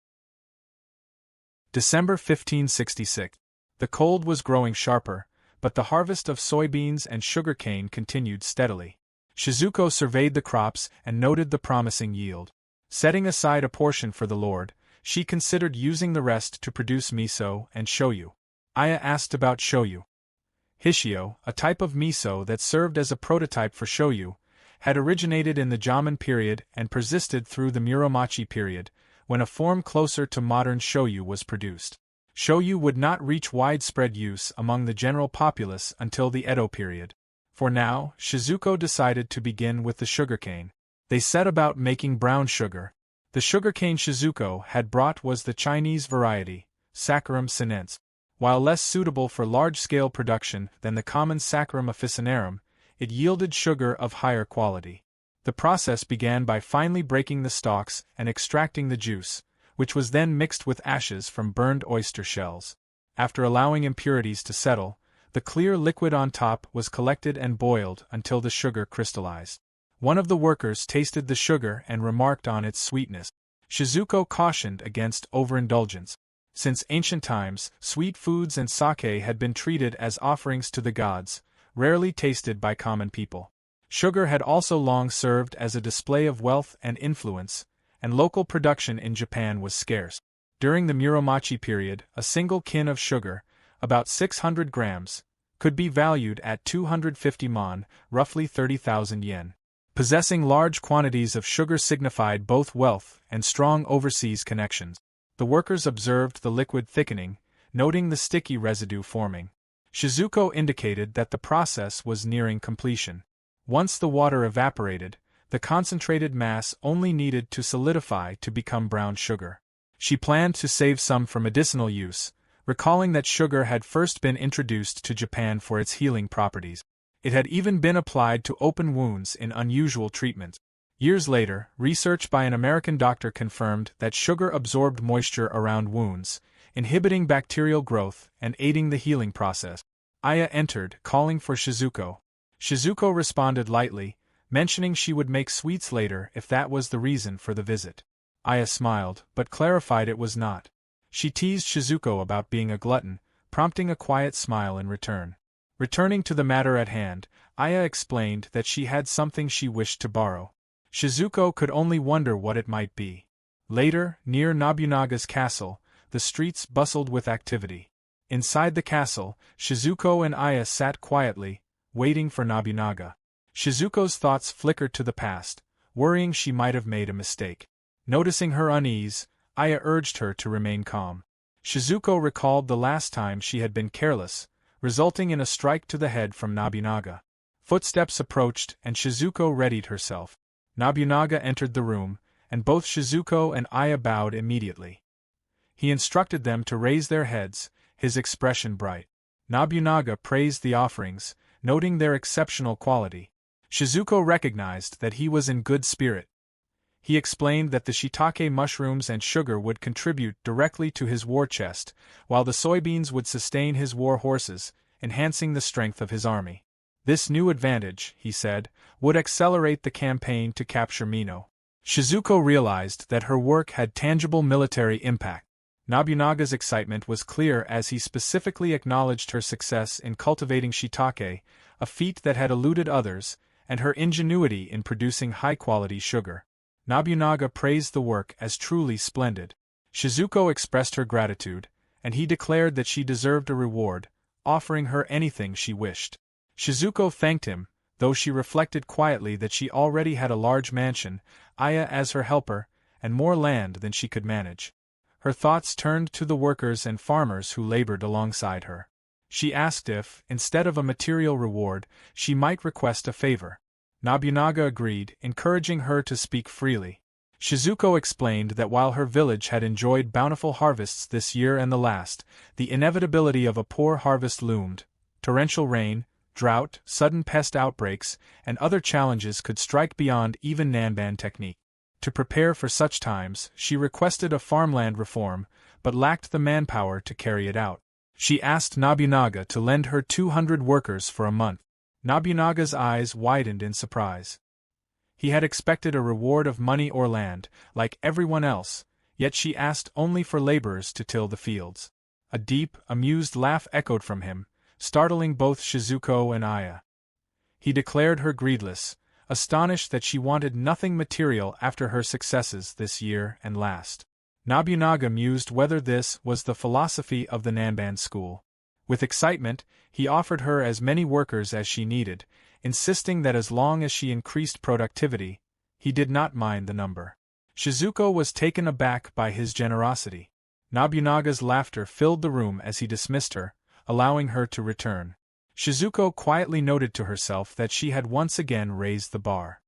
December 1566. The cold was growing sharper, but the harvest of soybeans and sugarcane continued steadily. Shizuko surveyed the crops and noted the promising yield. Setting aside a portion for the Lord, she considered using the rest to produce miso and shoyu. Aya asked about shoyu. Hishio, a type of miso that served as a prototype for shoyu, had originated in the Jomon period and persisted through the Muromachi period, when a form closer to modern shoyu was produced. Shoyu would not reach widespread use among the general populace until the Edo period. For now, Shizuko decided to begin with the sugarcane. They set about making brown sugar. The sugarcane Shizuko had brought was the Chinese variety, Saccharum sinense. While less suitable for large-scale production than the common Saccharum officinarum, it yielded sugar of higher quality. The process began by finely breaking the stalks and extracting the juice, which was then mixed with ashes from burned oyster shells. After allowing impurities to settle, the clear liquid on top was collected and boiled until the sugar crystallized. One of the workers tasted the sugar and remarked on its sweetness. Shizuko cautioned against overindulgence. Since ancient times, sweet foods and sake had been treated as offerings to the gods, rarely tasted by common people. Sugar had also long served as a display of wealth and influence, and local production in Japan was scarce. During the Muromachi period, a single kin of sugar, about 600 grams, could be valued at 250 mon, roughly 30,000 yen. Possessing large quantities of sugar signified both wealth and strong overseas connections. The workers observed the liquid thickening, noting the sticky residue forming. Shizuko indicated that the process was nearing completion. Once the water evaporated, the concentrated mass only needed to solidify to become brown sugar. She planned to save some for medicinal use, recalling that sugar had first been introduced to Japan for its healing properties. It had even been applied to open wounds in unusual treatments. Years later, research by an American doctor confirmed that sugar absorbed moisture around wounds, inhibiting bacterial growth and aiding the healing process. Aya entered, calling for Shizuko. Shizuko responded lightly, mentioning she would make sweets later if that was the reason for the visit. Aya smiled, but clarified it was not. She teased Shizuko about being a glutton, prompting a quiet smile in return. Returning to the matter at hand, Aya explained that she had something she wished to borrow. Shizuko could only wonder what it might be. Later, near Nobunaga's castle, the streets bustled with activity. Inside the castle, Shizuko and Aya sat quietly, waiting for Nobunaga. Shizuko's thoughts flickered to the past, worrying she might have made a mistake. Noticing her unease, Aya urged her to remain calm. Shizuko recalled the last time she had been careless, resulting in a strike to the head from Nobunaga. Footsteps approached and Shizuko readied herself. Nobunaga entered the room, and both Shizuko and Aya bowed immediately. He instructed them to raise their heads, his expression bright. Nobunaga praised the offerings, noting their exceptional quality. Shizuko recognized that he was in good spirit. He explained that the shiitake mushrooms and sugar would contribute directly to his war chest, while the soybeans would sustain his war horses, enhancing the strength of his army. This new advantage, he said, would accelerate the campaign to capture Mino. Shizuko realized that her work had tangible military impact. Nobunaga's excitement was clear as he specifically acknowledged her success in cultivating shiitake, a feat that had eluded others, and her ingenuity in producing high-quality sugar. Nobunaga praised the work as truly splendid. Shizuko expressed her gratitude, and he declared that she deserved a reward, offering her anything she wished. Shizuko thanked him, though she reflected quietly that she already had a large mansion, Aya as her helper, and more land than she could manage. Her thoughts turned to the workers and farmers who labored alongside her. She asked if, instead of a material reward, she might request a favor. Nobunaga agreed, encouraging her to speak freely. Shizuko explained that while her village had enjoyed bountiful harvests this year and the last, the inevitability of a poor harvest loomed. Torrential rain, drought, sudden pest outbreaks, and other challenges could strike beyond even Nanban technique. To prepare for such times, she requested a farmland reform, but lacked the manpower to carry it out. She asked Nobunaga to lend her 200 workers for a month. Nobunaga's eyes widened in surprise. He had expected a reward of money or land, like everyone else, yet she asked only for laborers to till the fields. A deep, amused laugh echoed from him, startling both Shizuko and Aya. He declared her greedless, astonished that she wanted nothing material after her successes this year and last. Nobunaga mused whether this was the philosophy of the Nanban school. With excitement, he offered her as many workers as she needed, insisting that as long as she increased productivity, he did not mind the number. Shizuko was taken aback by his generosity. Nobunaga's laughter filled the room as he dismissed her, allowing her to return. Shizuko quietly noted to herself that she had once again raised the bar.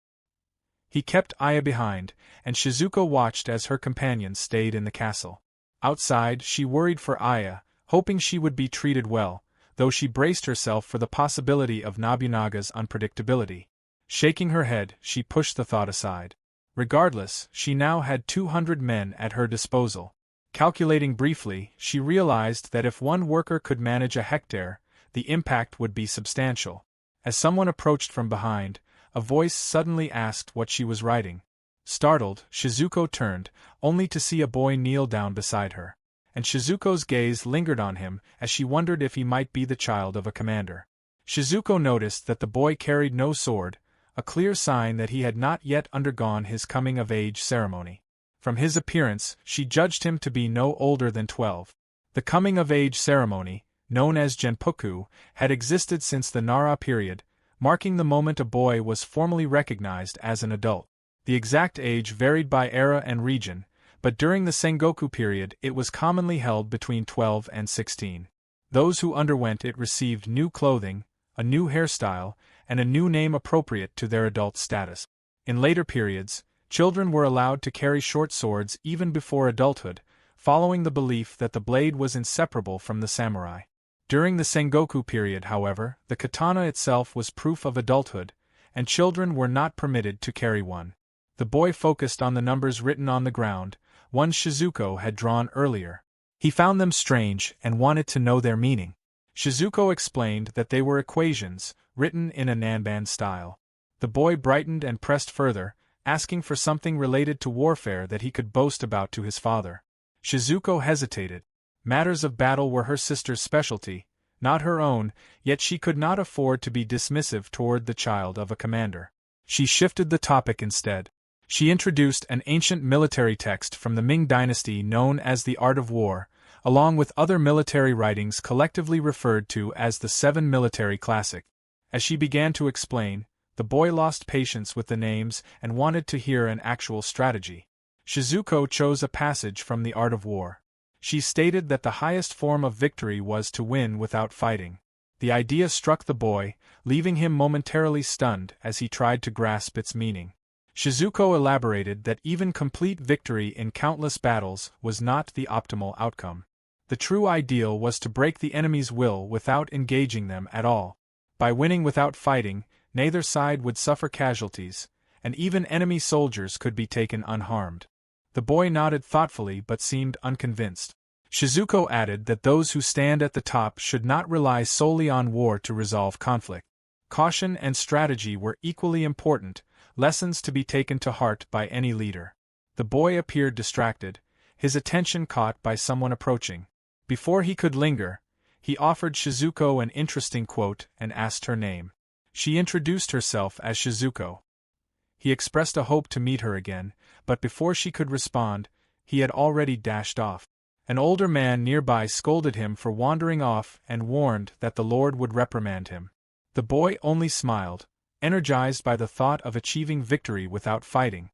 He kept Aya behind, and Shizuko watched as her companions stayed in the castle. Outside, she worried for Aya, hoping she would be treated well, though she braced herself for the possibility of Nobunaga's unpredictability. Shaking her head, she pushed the thought aside. Regardless, she now had 200 men at her disposal. Calculating briefly, she realized that if one worker could manage a hectare, the impact would be substantial. As someone approached from behind, a voice suddenly asked what she was writing. Startled, Shizuko turned, only to see a boy kneel down beside her. And Shizuko's gaze lingered on him as she wondered if he might be the child of a commander. Shizuko noticed that the boy carried no sword, a clear sign that he had not yet undergone his coming-of-age ceremony. From his appearance, she judged him to be no older than 12. The coming-of-age ceremony, known as Genpoku, had existed since the Nara period, marking the moment a boy was formally recognized as an adult. The exact age varied by era and region, but during the Sengoku period it was commonly held between 12 and 16. Those who underwent it received new clothing, a new hairstyle, and a new name appropriate to their adult status. In later periods, children were allowed to carry short swords even before adulthood, following the belief that the blade was inseparable from the samurai. During the Sengoku period, however, the katana itself was proof of adulthood, and children were not permitted to carry one. The boy focused on the numbers written on the ground, ones Shizuko had drawn earlier. He found them strange and wanted to know their meaning. Shizuko explained that they were equations, written in a Nanban style. The boy brightened and pressed further, asking for something related to warfare that he could boast about to his father. Shizuko hesitated. Matters of battle were her sister's specialty, not her own, yet she could not afford to be dismissive toward the child of a commander. She shifted the topic instead. She introduced an ancient military text from the Ming dynasty known as the Art of War, along with other military writings collectively referred to as the Seven Military Classic. As she began to explain, the boy lost patience with the names and wanted to hear an actual strategy. Shizuko chose a passage from the Art of War. She stated that the highest form of victory was to win without fighting. The idea struck the boy, leaving him momentarily stunned as he tried to grasp its meaning. Shizuko elaborated that even complete victory in countless battles was not the optimal outcome. The true ideal was to break the enemy's will without engaging them at all. By winning without fighting, neither side would suffer casualties, and even enemy soldiers could be taken unharmed. The boy nodded thoughtfully but seemed unconvinced. Shizuko added that those who stand at the top should not rely solely on war to resolve conflict. Caution and strategy were equally important, lessons to be taken to heart by any leader. The boy appeared distracted, his attention caught by someone approaching. Before he could linger, he offered Shizuko an interesting quote and asked her name. She introduced herself as Shizuko. He expressed a hope to meet her again, but before she could respond, he had already dashed off. An older man nearby scolded him for wandering off and warned that the Lord would reprimand him. The boy only smiled, energized by the thought of achieving victory without fighting.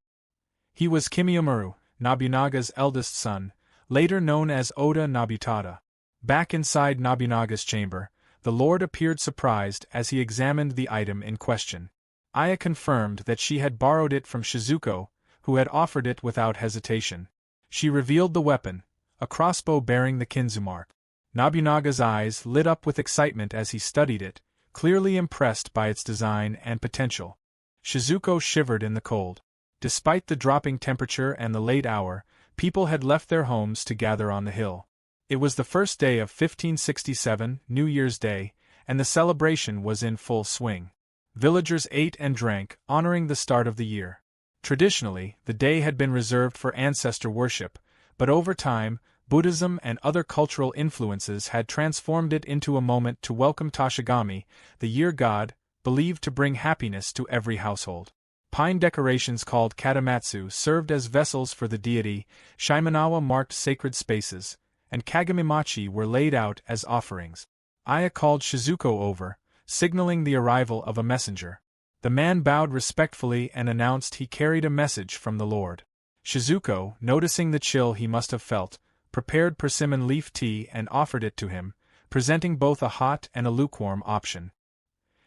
He was Kiyomaru, Nobunaga's eldest son, later known as Oda Nobutada. Back inside Nobunaga's chamber, the Lord appeared surprised as he examined the item in question. Aya confirmed that she had borrowed it from Shizuko, who had offered it without hesitation. She revealed the weapon, a crossbow bearing the Kinzu mark. Nobunaga's eyes lit up with excitement as he studied it, clearly impressed by its design and potential. Shizuko shivered in the cold. Despite the dropping temperature and the late hour, people had left their homes to gather on the hill. It was the first day of 1567, New Year's Day, and the celebration was in full swing. Villagers ate and drank, honoring the start of the year. Traditionally, the day had been reserved for ancestor worship, but over time, Buddhism and other cultural influences had transformed it into a moment to welcome Tashigami, the year god, believed to bring happiness to every household. Pine decorations called katamatsu served as vessels for the deity, shimenawa marked sacred spaces, and kagamimachi were laid out as offerings. Aya called Shizuko over, signaling the arrival of a messenger. The man bowed respectfully and announced he carried a message from the Lord. Shizuko, noticing the chill he must have felt, prepared persimmon leaf tea and offered it to him, presenting both a hot and a lukewarm option.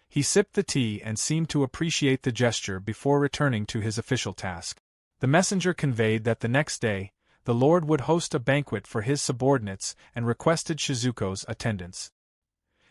He sipped the tea and seemed to appreciate the gesture before returning to his official task. The messenger conveyed that the next day, the Lord would host a banquet for his subordinates and requested Shizuko's attendance.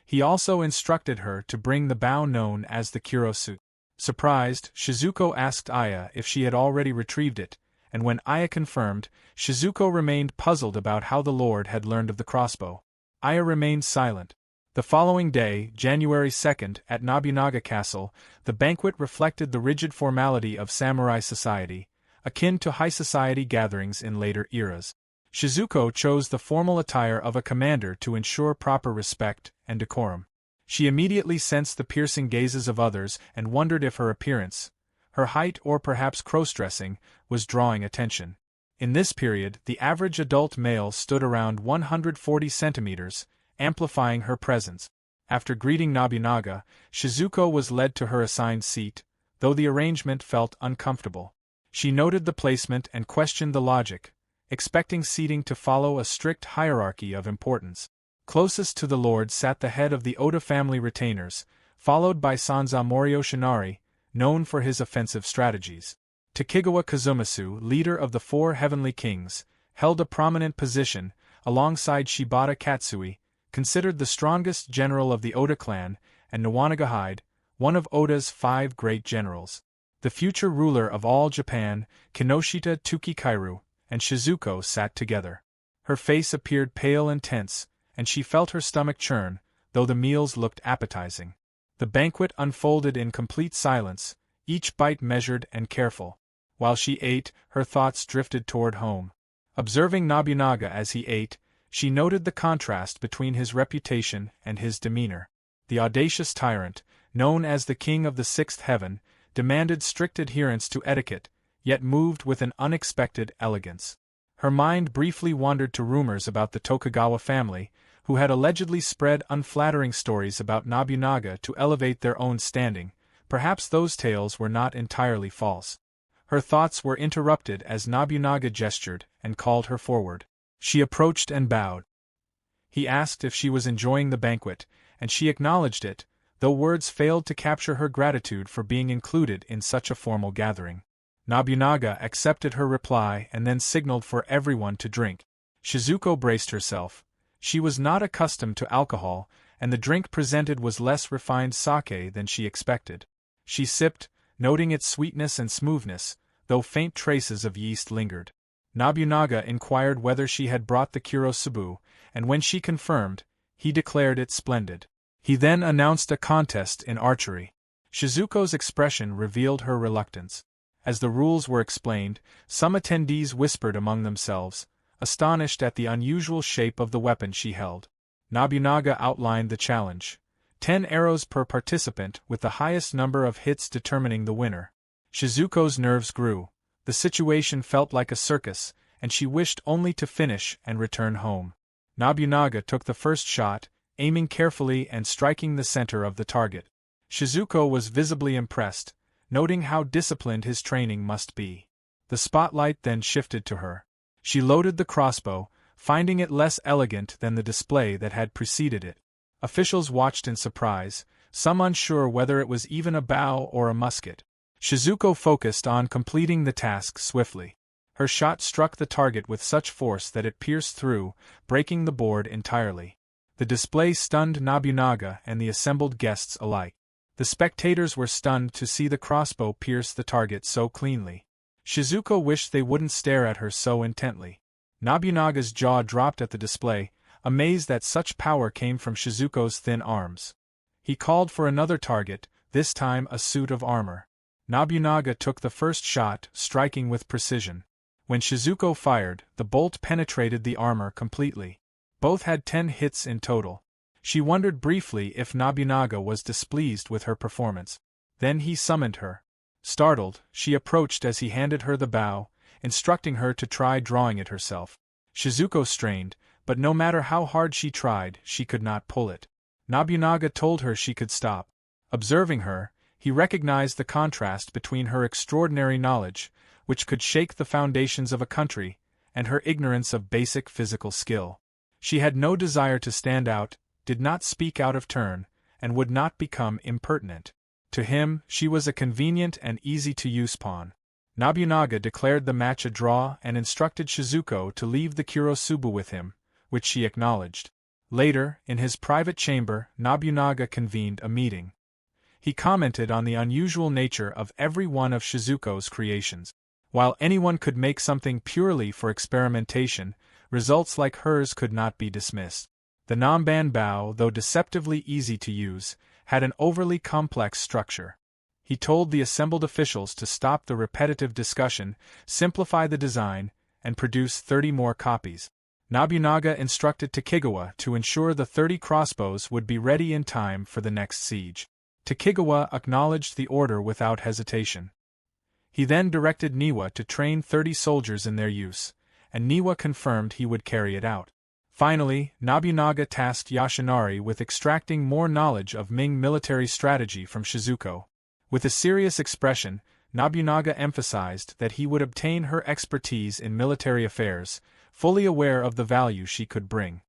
He also instructed her to bring the bow known as the kuroutan. Surprised, Shizuko asked Aya if she had already retrieved it, and when Aya confirmed, Shizuko remained puzzled about how the Lord had learned of the crossbow. Aya remained silent. The following day, January 2nd, at Nobunaga Castle, the banquet reflected the rigid formality of samurai society, akin to high society gatherings in later eras. Shizuko chose the formal attire of a commander to ensure proper respect and decorum. She immediately sensed the piercing gazes of others and wondered if her appearance, her height or perhaps cross-dressing, was drawing attention. In this period, the average adult male stood around 140 centimeters, amplifying her presence. After greeting Nobunaga, Shizuko was led to her assigned seat, though the arrangement felt uncomfortable. She noted the placement and questioned the logic, expecting seating to follow a strict hierarchy of importance. Closest to the Lord sat the head of the Oda family retainers, followed by Sanza Moriyoshinari, known for his offensive strategies. Tokugawa Kazumitsu, leader of the Four Heavenly Kings, held a prominent position, alongside Shibata Katsui, considered the strongest general of the Oda clan, and Nobunaga, one of Oda's 5 great generals. The future ruler of all Japan, Kinoshita Tukikairu, and Shizuko sat together. Her face appeared pale and tense, and she felt her stomach churn, though the meals looked appetizing. The banquet unfolded in complete silence, each bite measured and careful. While she ate, her thoughts drifted toward home. Observing Nobunaga as he ate, she noted the contrast between his reputation and his demeanor. The audacious tyrant, known as the King of the Sixth Heaven, demanded strict adherence to etiquette, yet moved with an unexpected elegance. Her mind briefly wandered to rumors about the Tokugawa family, who had allegedly spread unflattering stories about Nobunaga to elevate their own standing. Perhaps those tales were not entirely false. Her thoughts were interrupted as Nobunaga gestured and called her forward. She approached and bowed. He asked if she was enjoying the banquet, and she acknowledged it, though words failed to capture her gratitude for being included in such a formal gathering. Nobunaga accepted her reply and then signaled for everyone to drink. Shizuko braced herself. She was not accustomed to alcohol, and the drink presented was less refined sake than she expected. She sipped, noting its sweetness and smoothness, though faint traces of yeast lingered. Nobunaga inquired whether she had brought the kurosubu, and when she confirmed, he declared it splendid. He then announced a contest in archery. Shizuko's expression revealed her reluctance. As the rules were explained, some attendees whispered among themselves, astonished at the unusual shape of the weapon she held. Nobunaga outlined the challenge: 10 arrows per participant, with the highest number of hits determining the winner. Shizuko's nerves grew. The situation felt like a circus, and she wished only to finish and return home. Nobunaga took the first shot, aiming carefully and striking the center of the target. Shizuko was visibly impressed, noting how disciplined his training must be. The spotlight then shifted to her. She loaded the crossbow, finding it less elegant than the display that had preceded it. Officials watched in surprise, some unsure whether it was even a bow or a musket. Shizuko focused on completing the task swiftly. Her shot struck the target with such force that it pierced through, breaking the board entirely. The display stunned Nobunaga and the assembled guests alike. The spectators were stunned to see the crossbow pierce the target so cleanly. Shizuko wished they wouldn't stare at her so intently. Nobunaga's jaw dropped at the display, amazed that such power came from Shizuko's thin arms. He called for another target, this time a suit of armor. Nobunaga took the first shot, striking with precision. When Shizuko fired, the bolt penetrated the armor completely. Both had 10 hits in total. She wondered briefly if Nobunaga was displeased with her performance. Then he summoned her. Startled, she approached as he handed her the bow, instructing her to try drawing it herself. Shizuko strained, but no matter how hard she tried, she could not pull it. Nobunaga told her she could stop. Observing her, he recognized the contrast between her extraordinary knowledge, which could shake the foundations of a country, and her ignorance of basic physical skill. She had no desire to stand out, did not speak out of turn, and would not become impertinent. To him, she was a convenient and easy-to-use pawn. Nobunaga declared the match a draw and instructed Shizuko to leave the kurosubu with him, which she acknowledged. Later, in his private chamber, Nobunaga convened a meeting. He commented on the unusual nature of every one of Shizuko's creations. While anyone could make something purely for experimentation, results like hers could not be dismissed. The Namban bow, though deceptively easy to use, had an overly complex structure. He told the assembled officials to stop the repetitive discussion, simplify the design, and produce 30 more copies. Nobunaga instructed Tokugawa to ensure the 30 crossbows would be ready in time for the next siege. Tokugawa acknowledged the order without hesitation. He then directed Niwa to train 30 soldiers in their use, and Niwa confirmed he would carry it out. Finally, Nobunaga tasked Yoshinari with extracting more knowledge of Ming military strategy from Shizuko. With a serious expression, Nobunaga emphasized that he would obtain her expertise in military affairs, fully aware of the value she could bring.